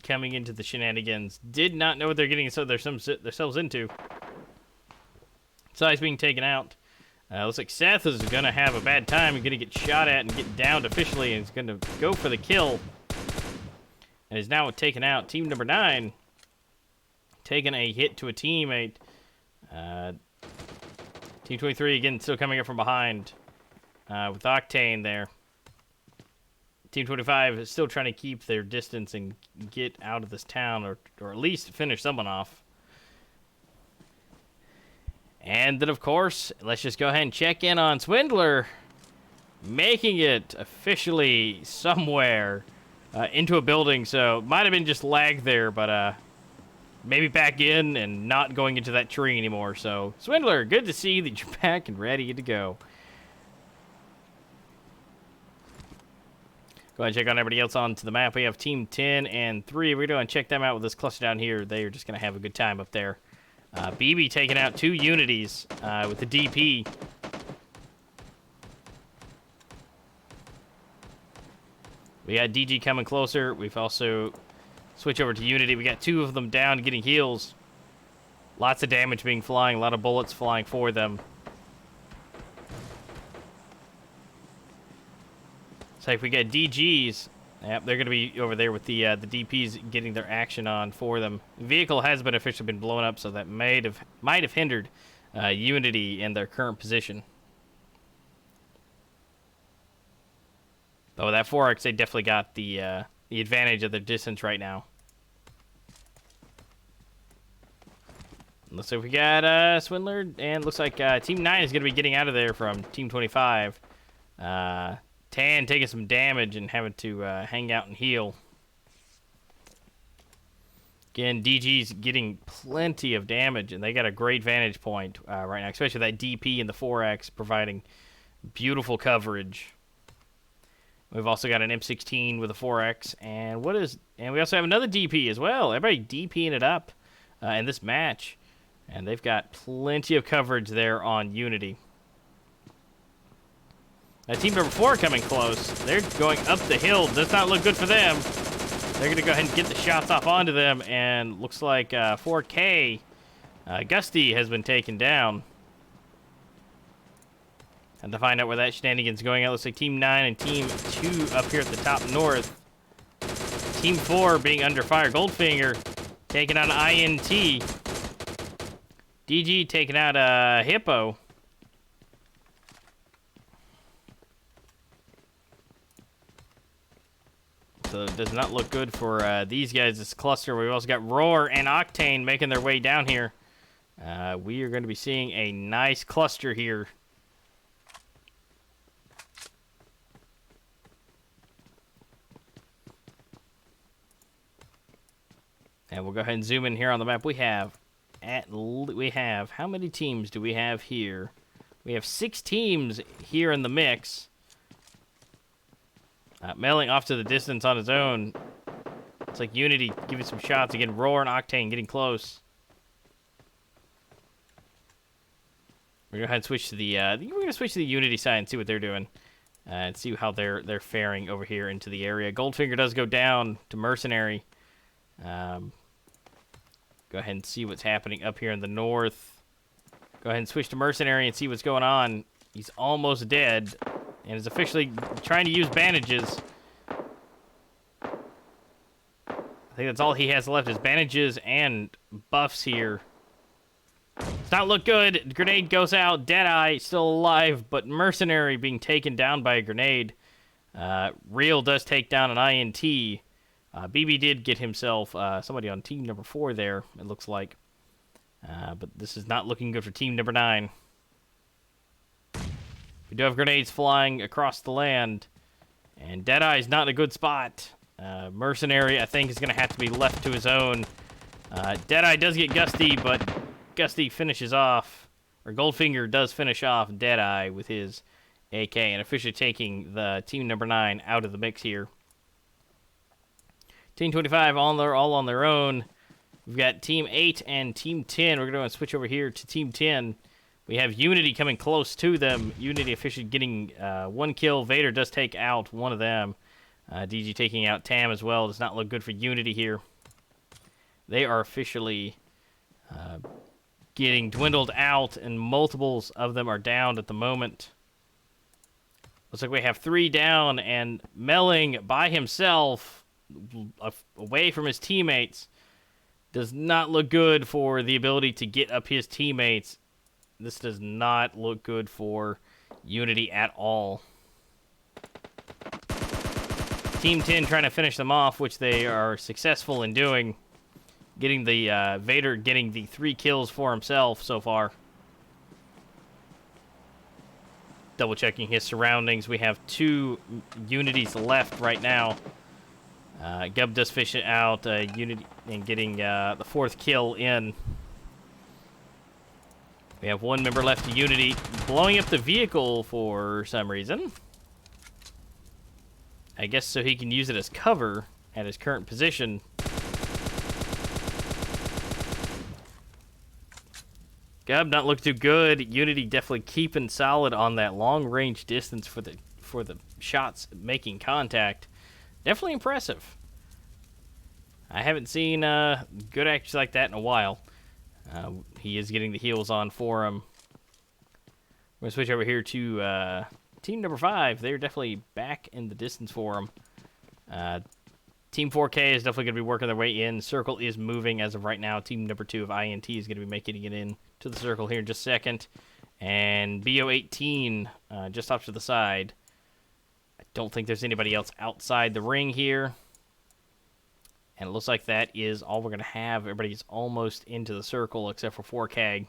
coming into the shenanigans. Did not know what they're getting themselves into. Size being taken out. Looks like Seth is going to have a bad time. He's going to get shot at and get downed officially, and he's going to go for the kill. And is now taken out. Team number 9 taking a hit to a teammate. Team 23, again, still coming up from behind with Octane there. Team 25 is still trying to keep their distance and get out of this town, or at least finish someone off. And then, of course, let's just go ahead and check in on Swindler, making it officially somewhere into a building. So, might have been just lag there, but maybe back in and not going into that tree anymore. So, Swindler, good to see that you're back and ready to go. Go ahead and check on everybody else onto the map. We have Team 10 and 3. We're going to check them out with this cluster down here. They are just going to have a good time up there. BB taking out 2 Unities with the DP. We got DG coming closer. We've also switched over to Unity. We got 2 of them down getting heals. Lots of damage being flying. A lot of bullets flying for them. So if we get DGs, yep, they're going to be over there with the DPs getting their action on for them. The vehicle has been officially been blown up, so that might have hindered Unity in their current position. But with that 4X, they definitely got the advantage of their distance right now. Let's see if we got Swindler, and looks like Team 9 is going to be getting out of there from Team 25. Tan taking some damage and having to hang out and heal. Again, DG's getting plenty of damage, and they got a great vantage point right now, especially that DP and the 4X providing beautiful coverage. We've also got an M16 with a 4X, and we also have another DP as well. Everybody DPing it up in this match, and they've got plenty of coverage there on Unity. Team number 4 coming close. They're going up the hill. Does not look good for them. They're going to go ahead and get the shots off onto them, and looks like 4K Gusty has been taken down. And to find out where that shenanigan's going, it looks like Team 9 and Team 2 up here at the top north. Team 4 being under fire. Goldfinger taking out INT. DG taking out Hippo. So it does not look good for these guys, this cluster. We've also got Roar and Octane making their way down here. We are going to be seeing a nice cluster here. And we'll go ahead and zoom in here on the map. We have how many teams do we have here? We have 6 teams here in the mix. Mailing off to the distance on his own. It's like Unity giving some shots. Again, Roar and Octane getting close. We're gonna switch to the Unity side and see what they're doing, and see how they're faring over here into the area. Goldfinger does go down to Mercenary. Go ahead and see what's happening up here in the north. Go ahead and switch to Mercenary and see what's going on. He's almost dead. And is officially trying to use bandages. I think that's all he has left is bandages and buffs here. Does not look good. Grenade goes out. Deadeye still alive, but Mercenary being taken down by a grenade. Real does take down an INT. BB did get himself somebody on team number 4 there, it looks like. But this is not looking good for team number 9. We do have grenades flying across the land, and Deadeye is not in a good spot. Mercenary, I think, is going to have to be left to his own. Deadeye does get Gusty, but Gusty finishes off, or Goldfinger does finish off Deadeye with his AK, and officially taking the team number 9 out of the mix here. Team 25 all on their own. We've got Team 8 and Team 10. We're going to switch over here to Team 10. We have Unity coming close to them. Unity officially getting 1 kill. Vader does take out one of them. DG taking out Tam as well. Does not look good for Unity here. they are officially getting dwindled out, and multiples of them are down at the moment. Looks like we have 3 down, and Melling by himself, away from his teammates, does not look good for the ability to get up his teammates. This does not look good for Unity at all. Team 10 trying to finish them off, which they are successful in doing. Getting the Vader getting the 3 kills for himself so far. Double checking his surroundings. We have 2 Unities left right now. Gub does fish it out. Unity and getting the 4th kill in. We have 1 member left to Unity, blowing up the vehicle for some reason. I guess so he can use it as cover at his current position. Gub not look too good. Unity definitely keeping solid on that long range distance for the shots making contact. Definitely impressive. I haven't seen good actions like that in a while. He is getting the heals on for him. We're going to switch over here to team number 5. They're definitely back in the distance for him. Team 4K is definitely going to be working their way in. Circle is moving as of right now. Team number 2 of INT is going to be making it in to the circle here in just a second. And BO18 just off to the side. I don't think there's anybody else outside the ring here. And it looks like that is all we're going to have. Everybody's almost into the circle except for 4K.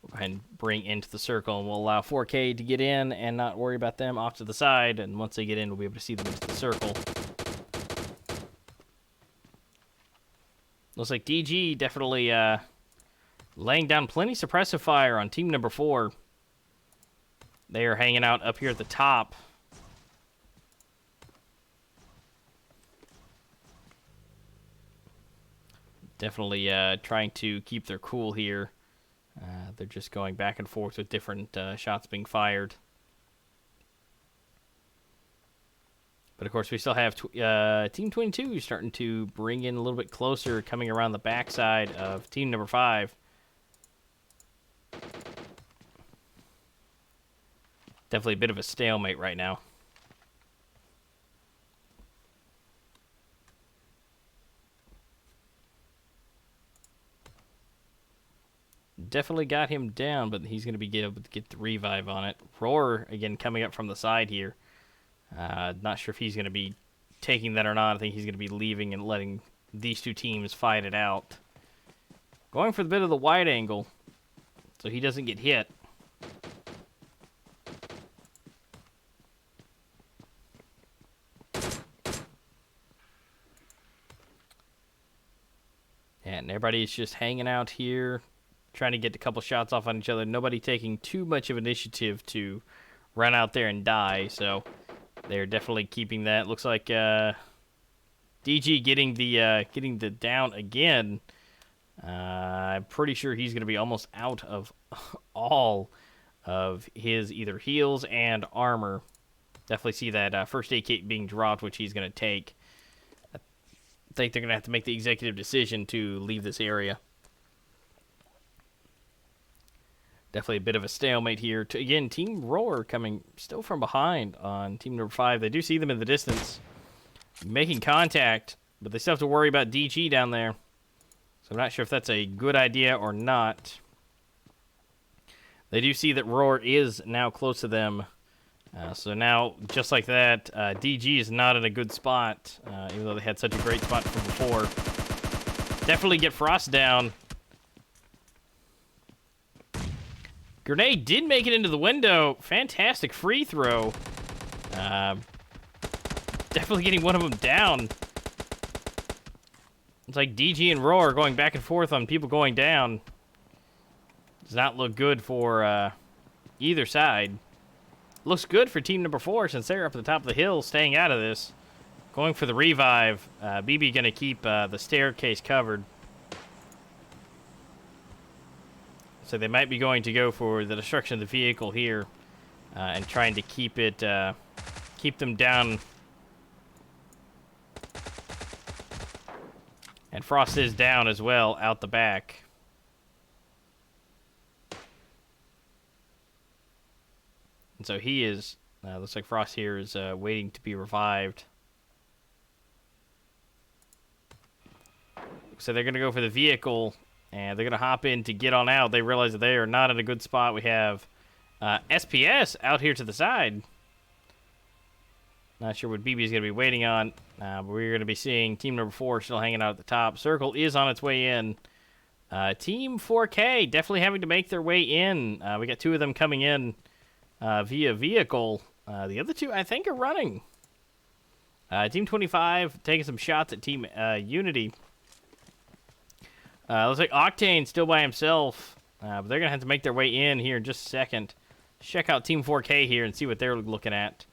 We'll go ahead and bring into the circle, and we'll allow 4K to get in and not worry about them off to the side. And once they get in, we'll be able to see them into the circle. Looks like DG definitely laying down plenty suppressive fire on team number 4. They are hanging out up here at the top. Definitely trying to keep their cool here. They're just going back and forth with different shots being fired. But, of course, we still have Team 22 starting to bring in a little bit closer, coming around the backside of Team number 5. Definitely a bit of a stalemate right now. Definitely got him down, but he's going to be able to get the revive on it. Roar, again, coming up from the side here. Not sure if he's going to be taking that or not. I think he's going to be leaving and letting these 2 teams fight it out. Going for the bit of the wide angle so he doesn't get hit. And everybody's just hanging out here, trying to get a couple shots off on each other. Nobody taking too much of initiative to run out there and die, so they're definitely keeping that. Looks like DG getting the down again. I'm pretty sure he's going to be almost out of all of his either heals and armor. Definitely see that first aid kit being dropped, which he's going to take. I think they're going to have to make the executive decision to leave this area. Definitely a bit of a stalemate here. Again, Team Roar coming still from behind on Team number 5. They do see them in the distance, making contact, but they still have to worry about DG down there. So I'm not sure if that's a good idea or not. They do see that Roar is now close to them. So now, just like that, DG is not in a good spot, even though they had such a great spot from before. Definitely get Frost down. Grenade did make it into the window. Fantastic free throw. Definitely getting one of them down. It's like DG and Roar going back and forth on people going down. Does not look good for either side. Looks good for team number 4 since they're up at the top of the hill, staying out of this. Going for the revive. BB going to keep the staircase covered. So they might be going to go for the destruction of the vehicle here, and trying to keep them down. And Frost is down as well, out the back. And so he is, looks like Frost here is waiting to be revived. So they're going to go for the vehicle, and they're going to hop in to get on out. They realize that they are not in a good spot. We have SPS out here to the side. Not sure what BB is going to be waiting on, but we're going to be seeing team number 4 still hanging out at the top. Circle is on its way in. Team 4K definitely having to make their way in. We got 2 of them coming in via vehicle. The other 2, I think, are running. Team 25 taking some shots at Team Unity. Looks like Octane still by himself, but they're going to have to make their way in here in just a second. Check out Team 4K here and see what they're looking at.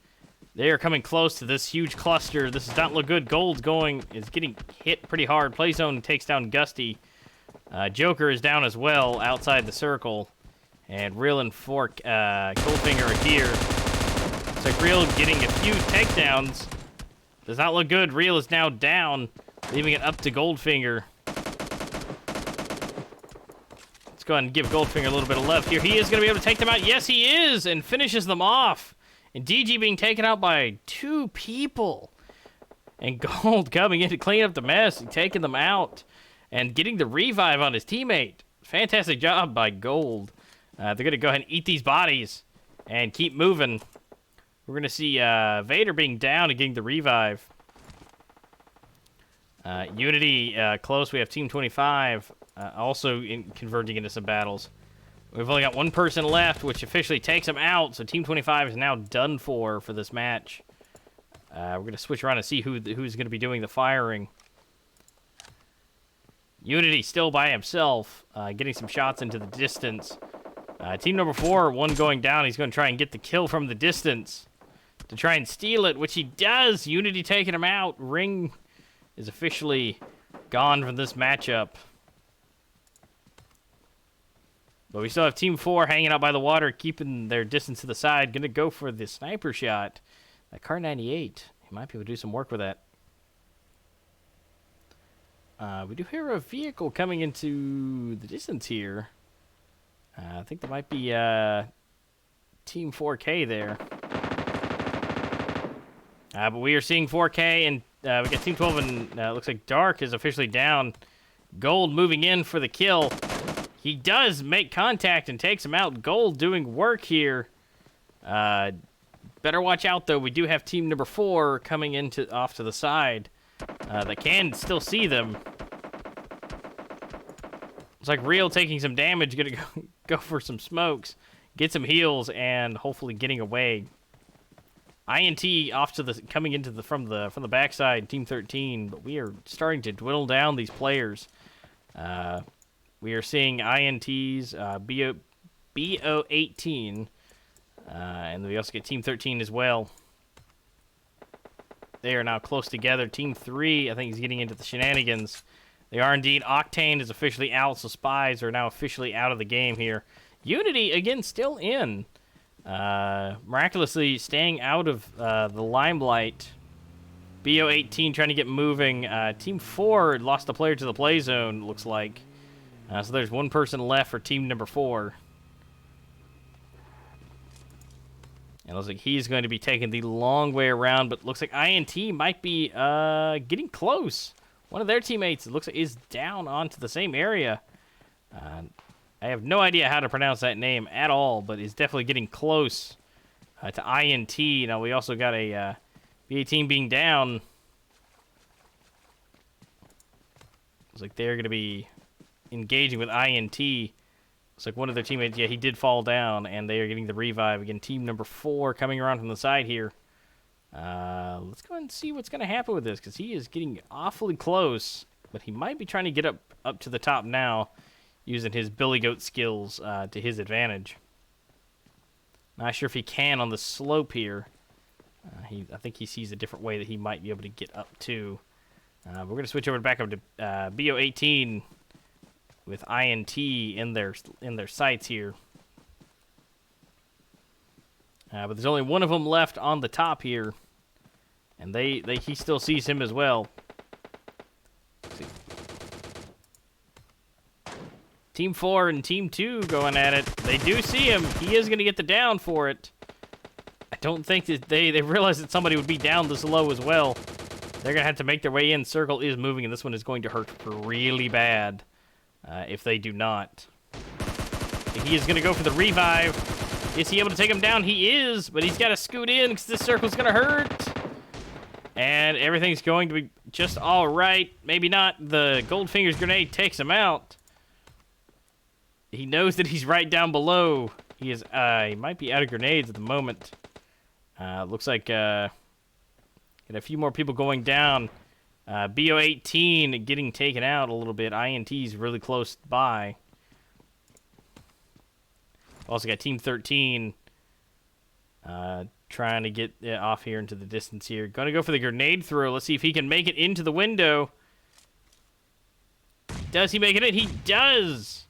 They are coming close to this huge cluster. This does not look good. Gold's is getting hit pretty hard. Playzone takes down Gusty. Joker is down as well outside the circle. And Real and Goldfinger are here. Looks like Real getting a few takedowns. Does not look good. Real is now down, leaving it up to Goldfinger. Let's go ahead and give Goldfinger a little bit of love here. He is going to be able to take them out. Yes, he is, and finishes them off. And DG being taken out by 2 people. And Gold coming in to clean up the mess and taking them out. And getting the revive on his teammate. Fantastic job by Gold. They're going to go ahead and eat these bodies. And keep moving. We're going to see Vader being down and getting the revive. Unity close. We have Team 25 also converging into some battles. We've only got 1 person left, which officially takes him out, so Team 25 is now done for this match. We're going to switch around and see who's going to be doing the firing. Unity still by himself, getting some shots into the distance. Team number 4, 1 going down. He's going to try and get the kill from the distance to try and steal it, which he does. Unity taking him out. Ring is officially gone from this matchup. But we still have Team 4 hanging out by the water, keeping their distance to the side. Going to go for the sniper shot. That Car 98. He might be able to do some work with that. We do hear a vehicle coming into the distance here. I think there might be Team 4K there. But we are seeing 4K, and we got Team 12, and looks like Dark is officially down. Gold moving in for the kill. He does make contact and takes him out. Gold doing work here. Better watch out, though. We do have team number 4 coming off to the side. That can still see them. It's like Real taking some damage. Gonna go for some smokes. Get some heals and hopefully getting away. INT off to coming into from the backside, Team 13. But we are starting to dwindle down these players. We are seeing INTs, BO 18, and we also get Team 13 as well. They are now close together. Team 3, I think, is getting into the shenanigans. They are indeed. Octane is officially out, so Spies are now officially out of the game here. Unity, again, still in. Miraculously staying out of the limelight. BO 18 trying to get moving. Team 4 lost a player to the play zone, looks like. So there's 1 person left for team number 4. And it looks like he's going to be taking the long way around, but looks like INT might be getting close. One of their teammates, it looks like, is down onto the same area. I have no idea how to pronounce that name at all, but is definitely getting close to INT. Now, we also got a B18 being down. Looks like they're going to be engaging with INT. Looks like one of their teammates, yeah, he did fall down, and they are getting the revive. Again, team number 4 coming around from the side here. Let's go ahead and see what's going to happen with this, because he is getting awfully close, but he might be trying to get up to the top now, using his Billy Goat skills to his advantage. Not sure if he can on the slope here. I think he sees a different way that he might be able to get up to. We're going to switch over back up to BO 18 with INT in their sights here. But there's only one of them left on the top here, and he still sees him as well. Team 4 and Team 2 going at it. They do see him. He is going to get the down for it. I don't think that they realized that somebody would be down this low as well. They're going to have to make their way in. Circle is moving, and this one is going to hurt really bad if they do not. He is going to go for the revive. Is he able to take him down? He is, but he's got to scoot in because this circle's going to hurt. And everything's going to be just all right. Maybe not. The Goldfinger's grenade takes him out. He knows that he's right down below. He might be out of grenades at the moment. Looks like got a few more people going down. BO18 getting taken out a little bit. INT's really close by. Also got Team 13 trying to get off here into the distance here. Going to go for the grenade throw. Let's see if he can make it into the window. Does he make it in? He does!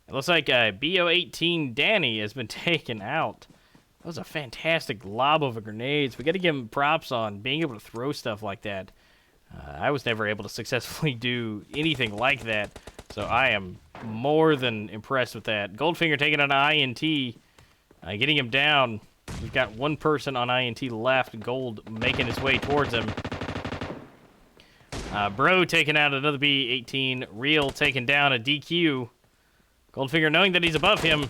It looks like BO18 Danny has been taken out. That was a fantastic lob of grenades. We got to give him props on being able to throw stuff like that. I was never able to successfully do anything like that, so I am more than impressed with that. Goldfinger taking on INT, getting him down. We've got one person on INT left. Gold making his way towards him. Bro taking out another B18. Real taking down a DEQUE. Goldfinger knowing that he's above him.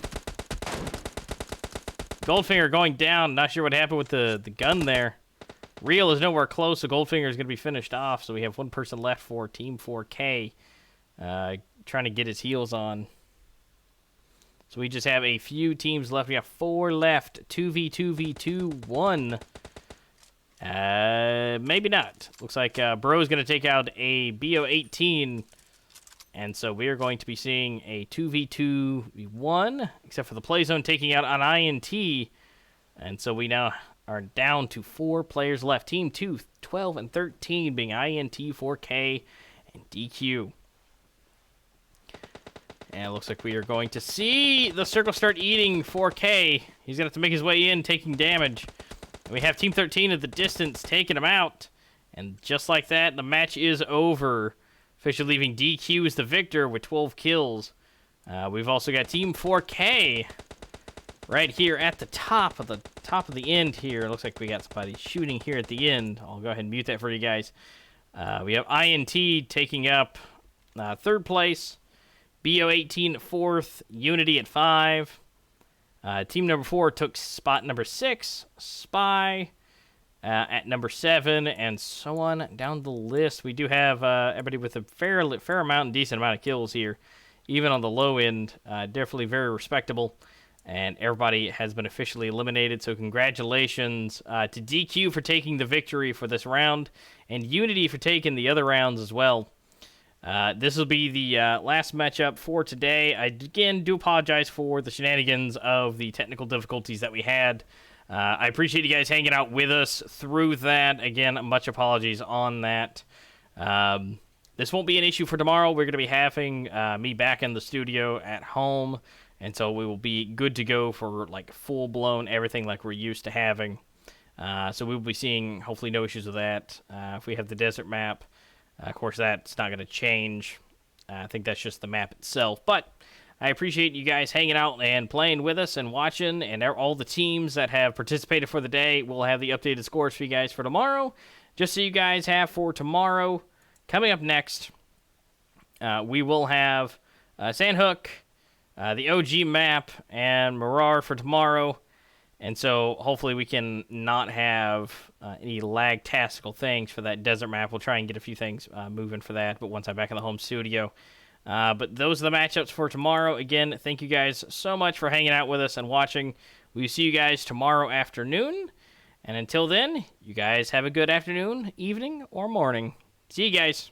Goldfinger going down. Not sure what happened with the gun there. Real is nowhere close, so Goldfinger is going to be finished off. So we have one person left for Team 4K. Trying to get his heals on. So we just have a few teams left. We have 4 left. 2v2v2 1. Maybe not. Looks like Bro is going to take out a BO18. And so we are going to be seeing a 2v2v1, except for the play zone taking out an INT. And so we now are down to 4 players left. Team 2, 12 and 13 being INT, 4K, and DEQUE. And it looks like we are going to see the circle start eating 4K. He's going to have to make his way in, taking damage. And we have Team 13 at the distance taking him out. And just like that, the match is over. Officially leaving DEQUE as the victor with 12 kills. We've also got Team 4K right here at the top of the end here. It looks like we got somebody shooting here at the end. I'll go ahead and mute that for you guys. We have INT taking up 3rd place. BO18 4th. Unity at 5. Team number 4 took spot number 6. Spy at number 7, and so on down the list. We do have everybody with a fair amount and decent amount of kills here, even on the low end. Definitely very respectable, and everybody has been officially eliminated. So congratulations to DEQUE for taking the victory for this round, and Unity for taking the other rounds as well. This will be the last matchup for today. I again do apologize for the shenanigans of the technical difficulties that we had. I appreciate you guys hanging out with us through that. Again, much apologies on that. This won't be an issue for tomorrow. We're going to be having me back in the studio at home, and so we will be good to go for like full-blown everything like we're used to having. So we will be seeing hopefully no issues with that. If we have the desert map, of course that's not going to change. I think that's just the map itself, but I appreciate you guys hanging out and playing with us and watching, and all the teams that have participated for the day. We'll have the updated scores for you guys for tomorrow, just so you guys have for tomorrow. Coming up next, we will have Sandhook, the OG map, and Miramar for tomorrow. And so hopefully we can not have any lag-tastical things for that desert map. We'll try and get a few things moving for that, but once I'm back in the home studio. But those are the matchups for tomorrow. Again, thank you guys so much for hanging out with us and watching. We'll see you guys tomorrow afternoon. And until then, you guys have a good afternoon, evening, or morning. See you guys.